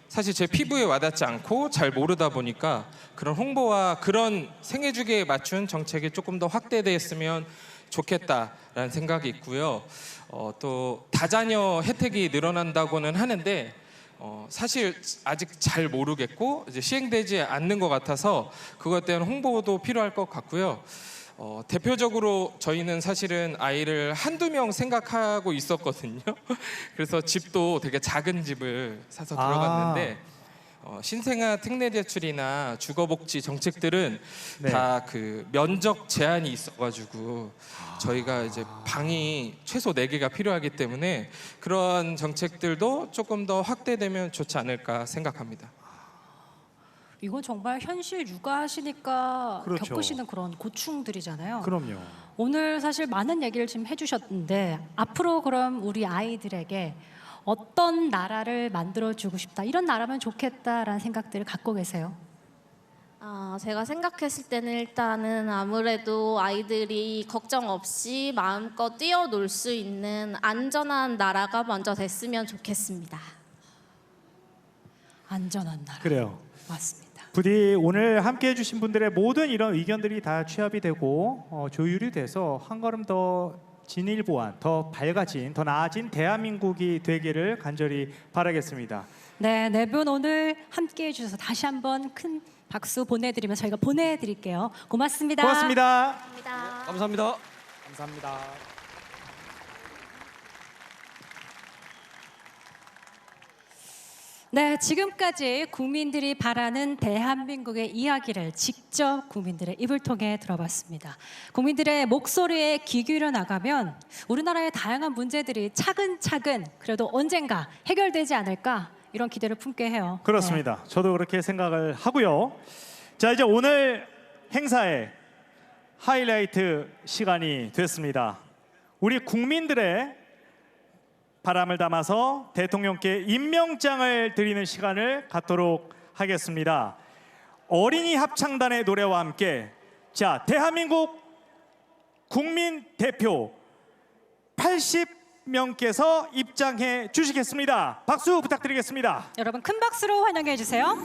사실 제 피부에 와닿지 않고 잘 모르다 보니까 그런 홍보와 그런 생애 주기에 맞춘 정책이 조금 더 확대됐으면 좋겠다라는 생각이 있고요. 또 다자녀 혜택이 늘어난다고는 하는데 사실 아직 잘 모르겠고 이제 시행되지 않는 것 같아서 그것 대한 홍보도 필요할 것 같고요. 대표적으로 저희는 사실은 아이를 한두 명 생각하고 있었거든요. 그래서 집도 되게 작은 집을 사서 들어갔는데 신생아 특례 대출이나 주거복지 정책들은 네. 다 그 면적 제한이 있어가지고 저희가 이제 방이 최소 4개가 필요하기 때문에 그런 정책들도 조금 더 확대되면 좋지 않을까 생각합니다. 이건 정말 현실 육아하시니까 그렇죠. 겪으시는 그런 고충들이잖아요. 그럼요. 오늘 사실 많은 얘기를 지금 해주셨는데 앞으로 그럼 우리 아이들에게 어떤 나라를 만들어주고 싶다, 이런 나라면 좋겠다라는 생각들을 갖고 계세요? 제가 생각했을 때는 일단은 아무래도 아이들이 걱정 없이 마음껏 뛰어놀 수 있는 안전한 나라가 먼저 됐으면 좋겠습니다. 안전한 나라. 그래요. 맞습니다. 부디 오늘 함께해 주신 분들의 모든 이런 의견들이 다 취합이 되고 조율이 돼서 한 걸음 더 진일보한, 더 밝아진, 더 나아진 대한민국이 되기를 간절히 바라겠습니다. 네, 네 분 오늘 함께해 주셔서 다시 한번 큰 박수 보내드리면서 저희가 보내드릴게요. 고맙습니다. 고맙습니다. 감사합니다. 감사합니다. 네, 지금까지 국민들이 바라는 대한민국의 이야기를 직접 국민들의 입을 통해 들어봤습니다. 국민들의 목소리에 귀 기울여 나가면 우리나라의 다양한 문제들이 차근차근 그래도 언젠가 해결되지 않을까, 이런 기대를 품게 해요. 그렇습니다. 저도 그렇게 생각을 하고요. 자, 이제 오늘 행사의 하이라이트 시간이 됐습니다. 우리 국민들의 바람을 담아서 대통령께 임명장을 드리는 시간을 갖도록 하겠습니다. 어린이 합창단의 노래와 함께 자, 대한민국 국민 대표 80명께서 입장해 주시겠습니다. 박수 부탁드리겠습니다. 여러분 큰 박수로 환영해 주세요.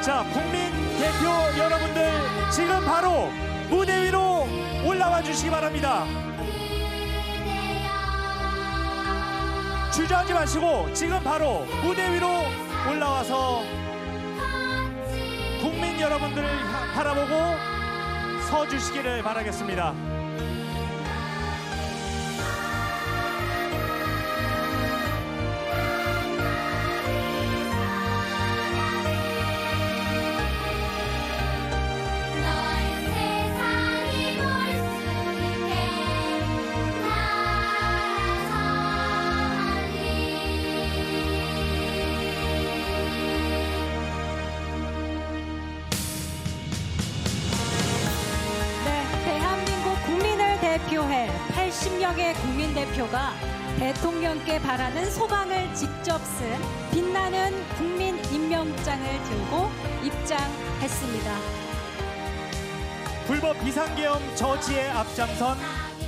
자, 국민 대표 여러분들 지금 바로 무대 위로 올라와 주시기 바랍니다. 주저하지 마시고 지금 바로 무대 위로 올라와서 국민 여러분들을 바라보고 서 주시기를 바라겠습니다. 대표해 80명의 국민 대표가 대통령께 바라는 소망을 직접 쓴 빛나는 국민 임명장을 들고 입장했습니다. 불법 비상계엄 저지에 앞장선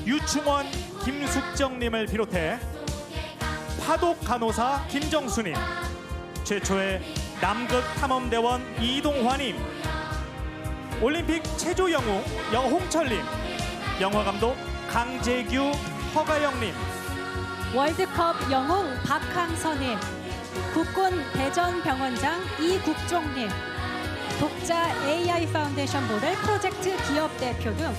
유충원 김숙정님을 비롯해 파독 간호사 김정수님, 최초의 남극 탐험대원 이동화님, 올림픽 체조 영웅 영홍철님, 영화감독 강재규 허가영님, 월드컵 영웅 박항서님, 국군 대전병원장 이국종님, 독자 AI 파운데이션 모델 프로젝트 기업 대표 등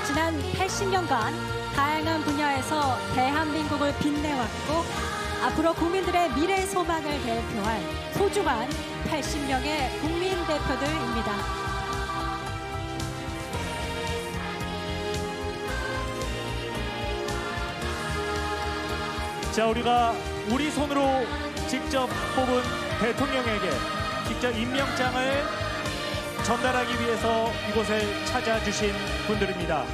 지난 80년간 다양한 분야에서 대한민국을 빛내왔고 앞으로 국민들의 미래 소망을 대표할 소중한 80명의 국민 대표들입니다. 자, 우리가 우리 손으로 직접 뽑은 대통령에게 직접 임명장을 전달하기 위해서 이곳을 찾아주신 분들입니다.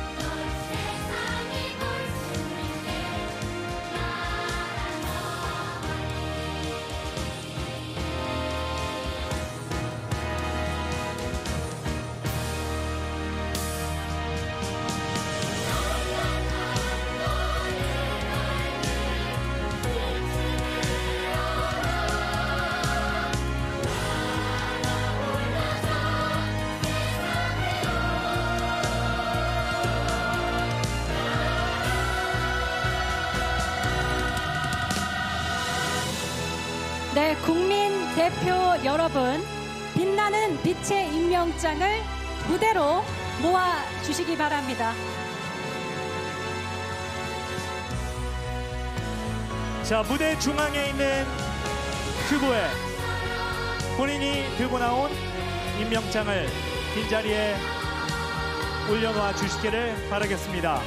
네, 국민 대표 여러분, 빛나는 빛의 임명장을 무대로 모아 주시기 바랍니다. 자, 무대 중앙에 있는 후보에 본인이 들고 나온 임명장을 빈자리에 올려놓아 주시기를 바라겠습니다.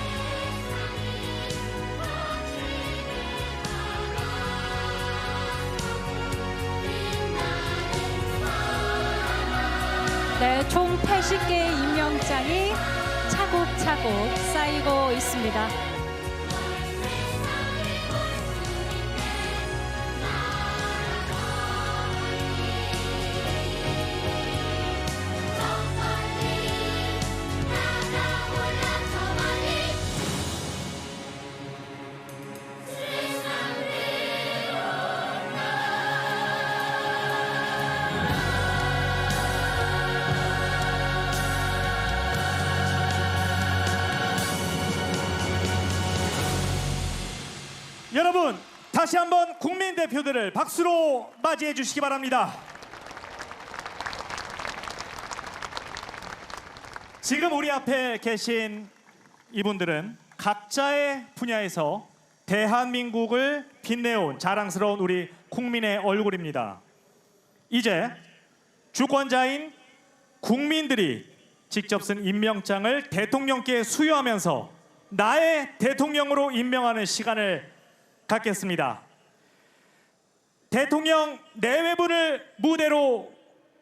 네, 총 80개의 임명장이 차곡차곡 쌓이고 있습니다. 여러분, 다시 한번 국민 대표들을 박수로 맞이해 주시기 바랍니다. 지금 우리 앞에 계신 이분들은 각자의 분야에서 대한민국을 빛내온 자랑스러운 우리 국민의 얼굴입니다. 이제 주권자인 국민들이 직접 쓴 임명장을 대통령께 수여하면서 나의 대통령으로 임명하는 시간을 갖겠습니다. 대통령 내외분을 무대로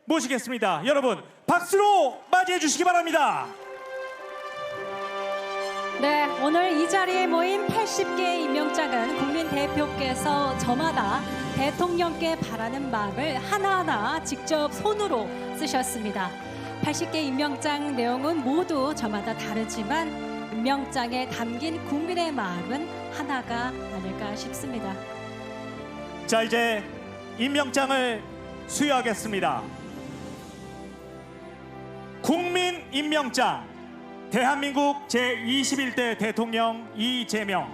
모시겠습니다. 여러분, 박수로 맞이해 주시기 바랍니다. 네, 오늘 이 자리에 모인 80개의 임명장은 국민 대표께서 저마다 대통령께 바라는 마음을 하나하나 직접 손으로 쓰셨습니다. 80개 임명장 내용은 모두 저마다 다르지만 임명장에 담긴 국민의 마음은 하나가 아닐까 싶습니다. 자, 이제 임명장을 수여하겠습니다. 국민 임명장, 대한민국 제21대 대통령 이재명.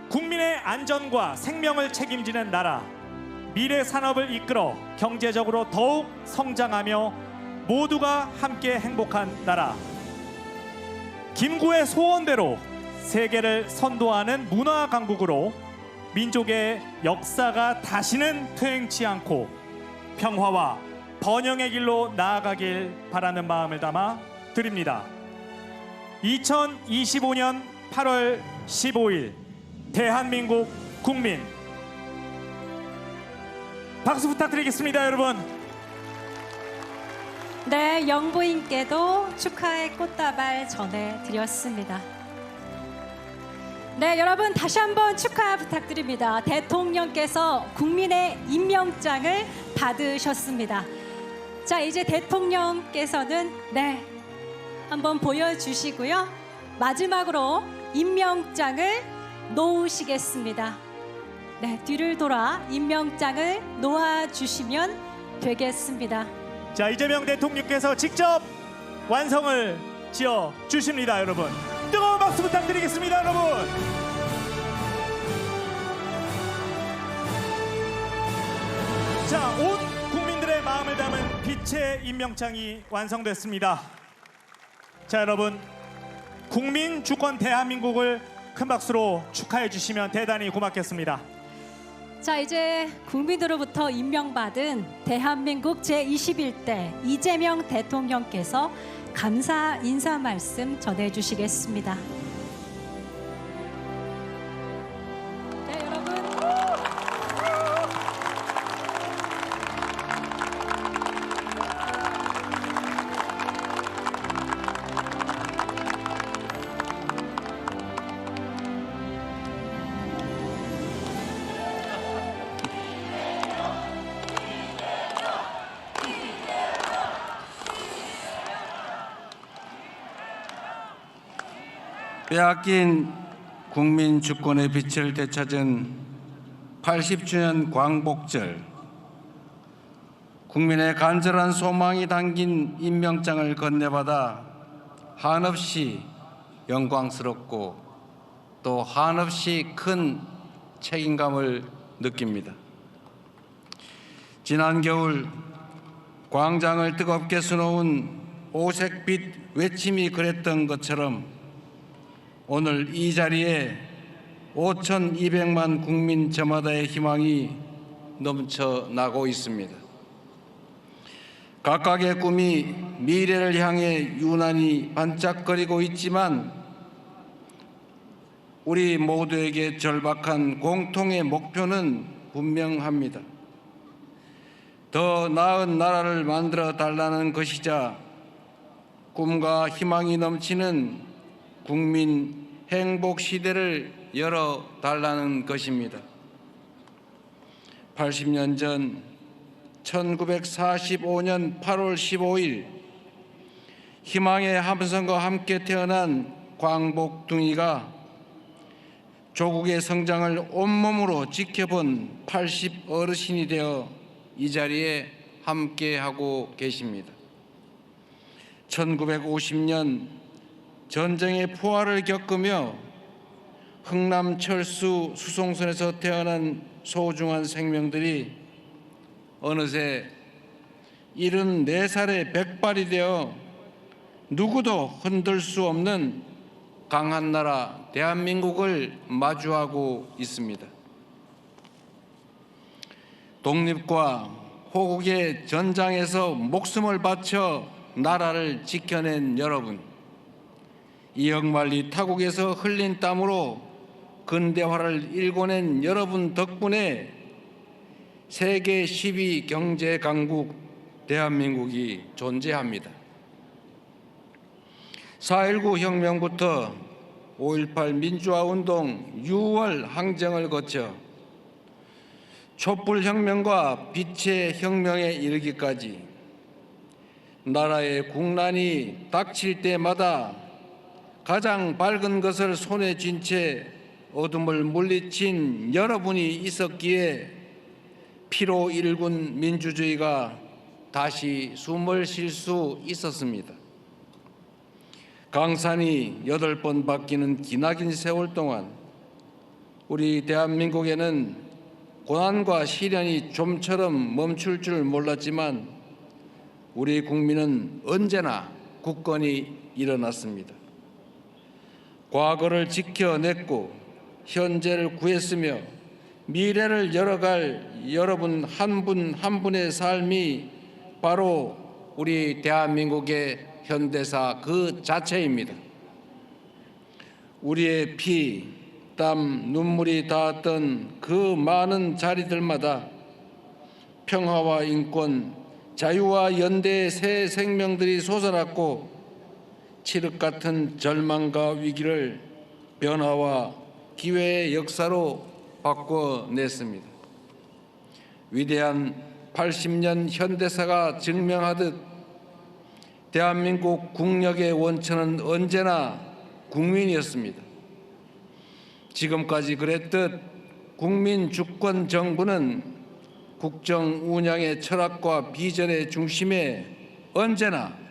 국민의 안전과 생명을 책임지는 나라, 미래 산업을 이끌어 경제적으로 더욱 성장하며 모두가 함께 행복한 나라. 김구의 소원대로 세계를 선도하는 문화 강국으로 민족의 역사가 다시는 퇴행치 않고 평화와 번영의 길로 나아가길 바라는 마음을 담아 드립니다. 2025년 8월 15일 대한민국 국민, 박수 부탁드리겠습니다, 여러분. 네, 영부인께도 축하의 꽃다발 전해드렸습니다. 네, 여러분 다시 한번 축하 부탁드립니다. 대통령께서 국민의 임명장을 받으셨습니다. 자, 이제 대통령께서는 한번 보여주시고요. 마지막으로 임명장을 놓으시겠습니다. 네, 뒤를 돌아 임명장을 놓아주시면 되겠습니다. 자, 이재명 대통령께서 직접 완성을 지어 주십니다, 여러분. 뜨거운 박수 부탁드리겠습니다, 여러분. 자, 온 국민들의 마음을 담은 빛의 임명장이 완성됐습니다. 자, 여러분, 국민 주권 대한민국을 큰 박수로 축하해 주시면 대단히 고맙겠습니다. 자, 이제 국민으로부터 임명받은 대한민국 제21대 이재명 대통령께서 감사 인사 말씀 전해주시겠습니다. 네, 빼앗긴 국민 주권의 빛을 되찾은 80주년 광복절, 국민의 간절한 소망이 담긴 임명장을 건네받아 한없이 영광스럽고 또 한없이 큰 책임감을 느낍니다. 지난 겨울 광장을 뜨겁게 수놓은 오색빛 외침이 그랬던 것처럼 오늘 이 자리에 5,200만 국민 저마다의 희망이 넘쳐나고 있습니다. 각각의 꿈이 미래를 향해 유난히 반짝거리고 있지만 우리 모두에게 절박한 공통의 목표는 분명합니다. 더 나은 나라를 만들어 달라는 것이자 꿈과 희망이 넘치는 국민 행복 시대를 열어 달라는 것입니다. 80년 전 1945년 8월 15일 희망의 함성과 함께 태어난 광복둥이가 조국의 성장을 온몸으로 지켜본 80 어르신이 되어 이 자리에 함께하고 계십니다. 1950년 전쟁의 포화를 겪으며 흥남철수 수송선에서 태어난 소중한 생명들이 어느새 74살의 백발이 되어 누구도 흔들 수 없는 강한 나라 대한민국을 마주하고 있습니다. 독립과 호국의 전장에서 목숨을 바쳐 나라를 지켜낸 여러분, 이역만리 타국에서 흘린 땀으로 근대화를 일궈낸 여러분 덕분에 세계 10위 경제 강국 대한민국이 존재합니다. 4.19 혁명부터 5.18 민주화운동 6월 항쟁을 거쳐 촛불혁명과 빛의 혁명에 이르기까지 나라의 국난이 닥칠 때마다 가장 밝은 것을 손에 쥔 채 어둠을 물리친 여러분이 있었기에 피로 일군 민주주의가 다시 숨을 쉴 수 있었습니다. 강산이 8번 바뀌는 기나긴 세월 동안 우리 대한민국에는 고난과 시련이 좀처럼 멈출 줄 몰랐지만 우리 국민은 언제나 굳건히 일어났습니다. 과거를 지켜냈고 현재를 구했으며 미래를 열어갈 여러분 한 분 한 분의 삶이 바로 우리 대한민국의 현대사 그 자체입니다. 우리의 피, 땀, 눈물이 닿았던 그 많은 자리들마다 평화와 인권, 자유와 연대의 새 생명들이 솟아났고 칠흑 같은 절망과 위기를 변화와 기회의 역사로 바꿔냈습니다. 위대한 80년 현대사가 증명하듯 대한민국 국력의 원천은 언제나 국민이었습니다. 지금까지 그랬듯 국민 주권 정부는 국정 운영의 철학과 비전의 중심에 언제나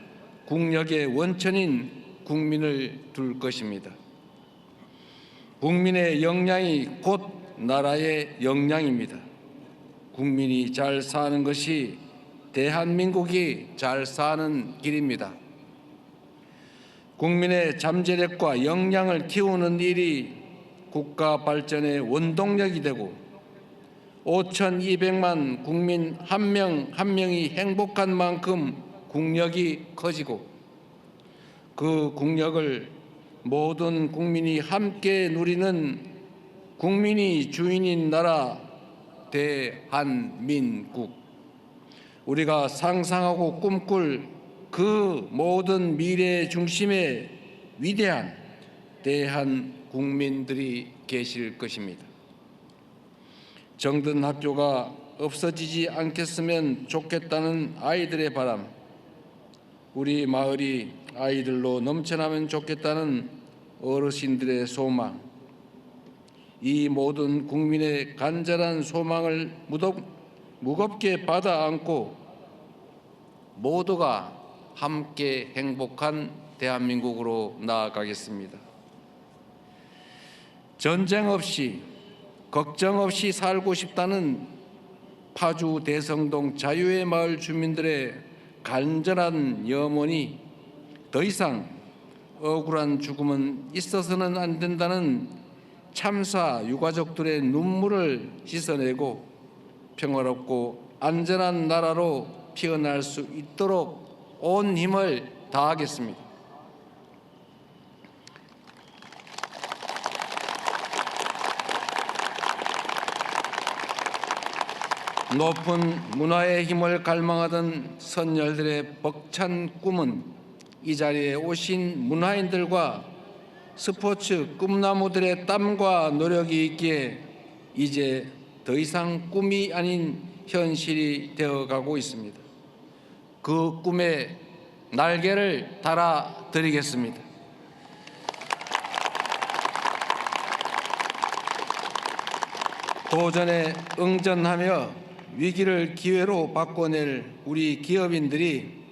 국력의 원천인 국민을 둘 것입니다. 국민의 역량이 곧 나라의 역량입니다. 국민이 잘 사는 것이 대한민국이 잘 사는 길입니다. 국민의 잠재력과 역량을 키우는 일이 국가 발전의 원동력이 되고 5,200만 국민 한 명 한 명이 행복한 만큼 국력이 커지고 그 국력을 모든 국민이 함께 누리는 국민이 주인인 나라 대한민국, 우리가 상상하고 꿈꿀 그 모든 미래의 중심에 위대한 대한국민들이 계실 것입니다. 정든 학교가 없어지지 않겠으면 좋겠다는 아이들의 바람, 우리 마을이 아이들로 넘쳐나면 좋겠다는 어르신들의 소망, 이 모든 국민의 간절한 소망을 무겁게 받아 안고 모두가 함께 행복한 대한민국으로 나아가겠습니다. 전쟁 없이 걱정 없이 살고 싶다는 파주 대성동 자유의 마을 주민들의 간절한 염원이 더 이상 억울한 죽음은 있어서는 안 된다는 참사 유가족들의 눈물을 씻어내고 평화롭고 안전한 나라로 피어날 수 있도록 온 힘을 다하겠습니다. 높은 문화의 힘을 갈망하던 선열들의 벅찬 꿈은 이 자리에 오신 문화인들과 스포츠 꿈나무들의 땀과 노력이 있기에 이제 더 이상 꿈이 아닌 현실이 되어가고 있습니다. 그 꿈에 날개를 달아드리겠습니다. 도전에 응전하며 위기를 기회로 바꿔낼 우리 기업인들이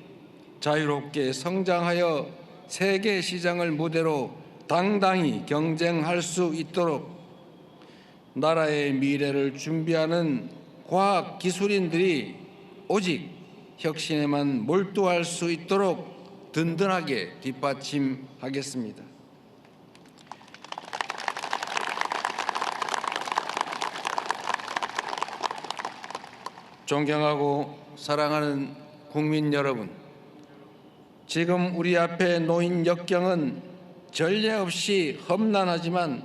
자유롭게 성장하여 세계 시장을 무대로 당당히 경쟁할 수 있도록 나라의 미래를 준비하는 과학 기술인들이 오직 혁신에만 몰두할 수 있도록 든든하게 뒷받침하겠습니다. 존경하고 사랑하는 국민 여러분, 지금 우리 앞에 놓인 역경은 전례 없이 험난하지만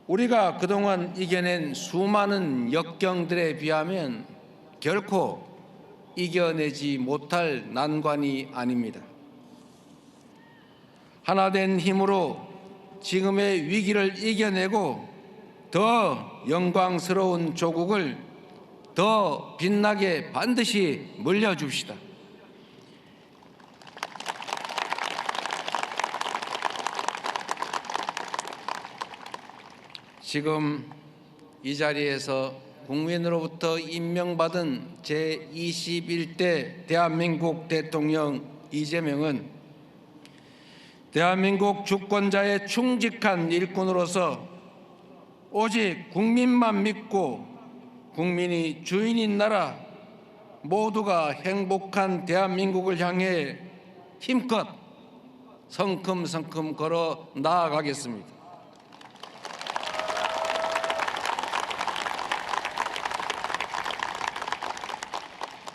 우리가 그동안 이겨낸 수많은 역경들에 비하면 결코 이겨내지 못할 난관이 아닙니다. 하나된 힘으로 지금의 위기를 이겨내고 더 영광스러운 조국을 더 빛나게 반드시 물려줍시다. 지금 이 자리에서 국민으로부터 임명받은 제21대 대한민국 대통령 이재명은 대한민국 주권자의 충직한 일꾼으로서 오직 국민만 믿고 국민이 주인인 나라, 모두가 행복한 대한민국을 향해 힘껏 성큼성큼 걸어 나아가겠습니다.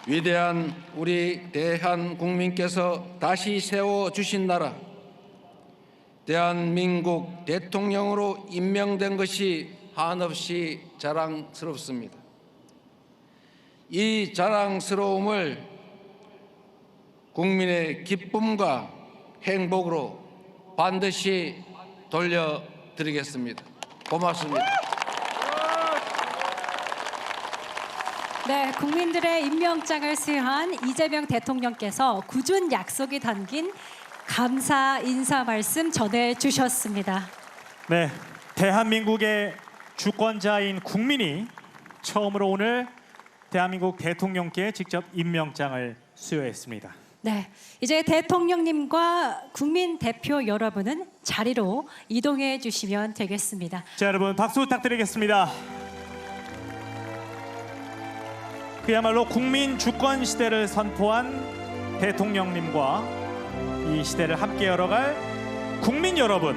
위대한 우리 대한국민께서 다시 세워주신 나라, 대한민국 대통령으로 임명된 것이 한없이 자랑스럽습니다. 이 자랑스러움을 국민의 기쁨과 행복으로 반드시 돌려드리겠습니다. 고맙습니다. 네, 국민들의 임명장을 수여한 이재명 대통령께서 굳은 약속이 담긴 감사 인사 말씀 전해주셨습니다. 네, 대한민국의 주권자인 국민이 처음으로 오늘 대한민국 대통령께 직접 임명장을 수여했습니다. 네, 이제 대통령님과 국민 대표 여러분은 자리로 이동해 주시면 되겠습니다. 자, 여러분 박수 부탁드리겠습니다. 그야말로 국민 주권 시대를 선포한 대통령님과 이 시대를 함께 열어갈 국민 여러분.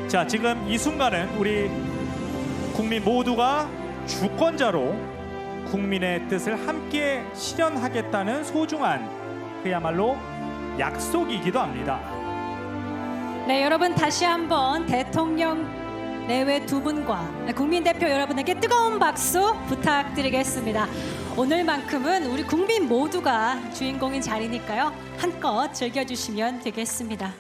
자, 지금 이 순간은 우리 국민 모두가 주권자로 국민의 뜻을 함께 실현하겠다는 소중한 그야말로 약속이기도 합니다. 네, 여러분 다시 한번 대통령 내외 두 분과 국민 대표 여러분에게 뜨거운 박수 부탁드리겠습니다. 오늘만큼은 우리 국민 모두가 주인공인 자리니까요. 한껏 즐겨주시면 되겠습니다.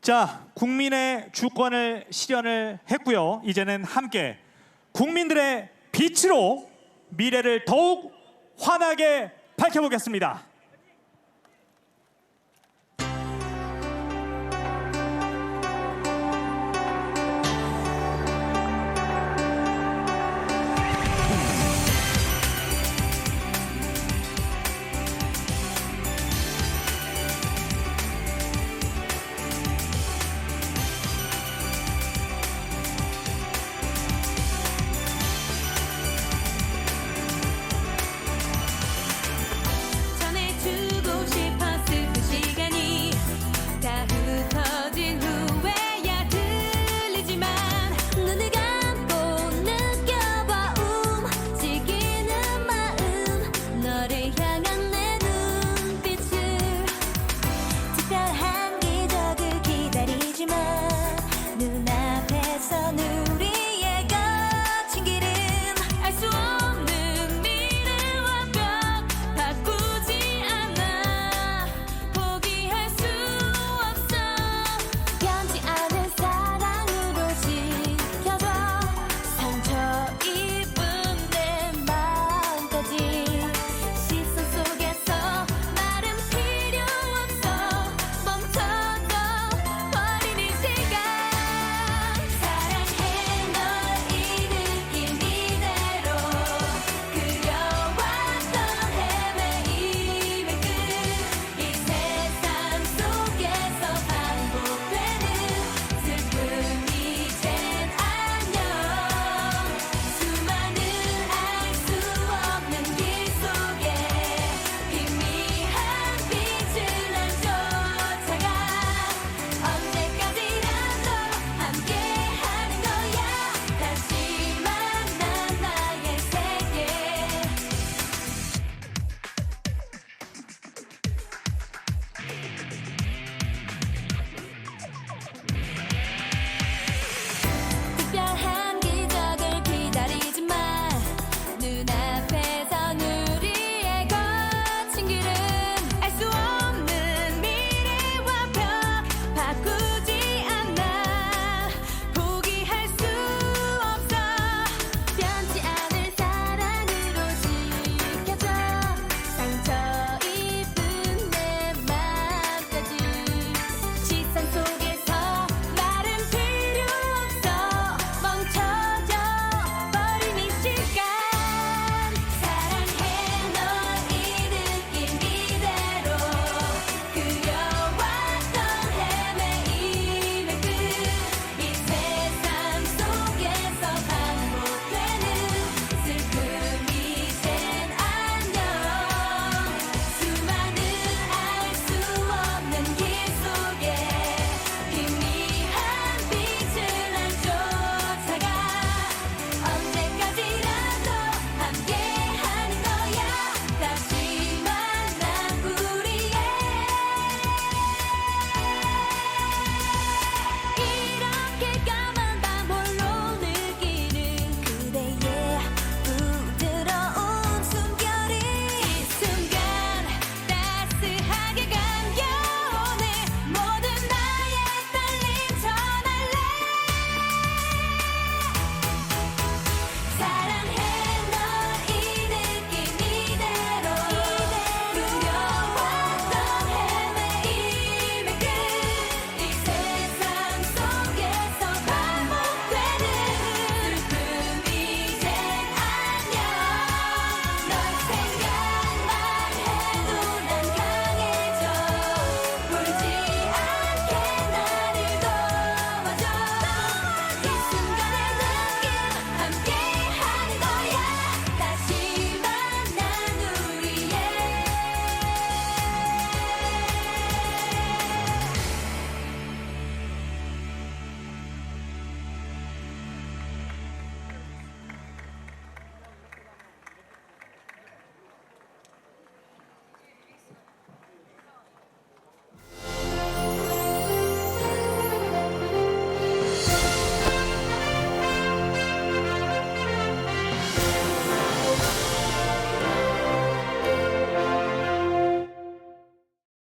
자, 국민의 주권을 실현을 했고요. 이제는 함께 국민들의 빛으로 미래를 더욱 환하게 밝혀보겠습니다.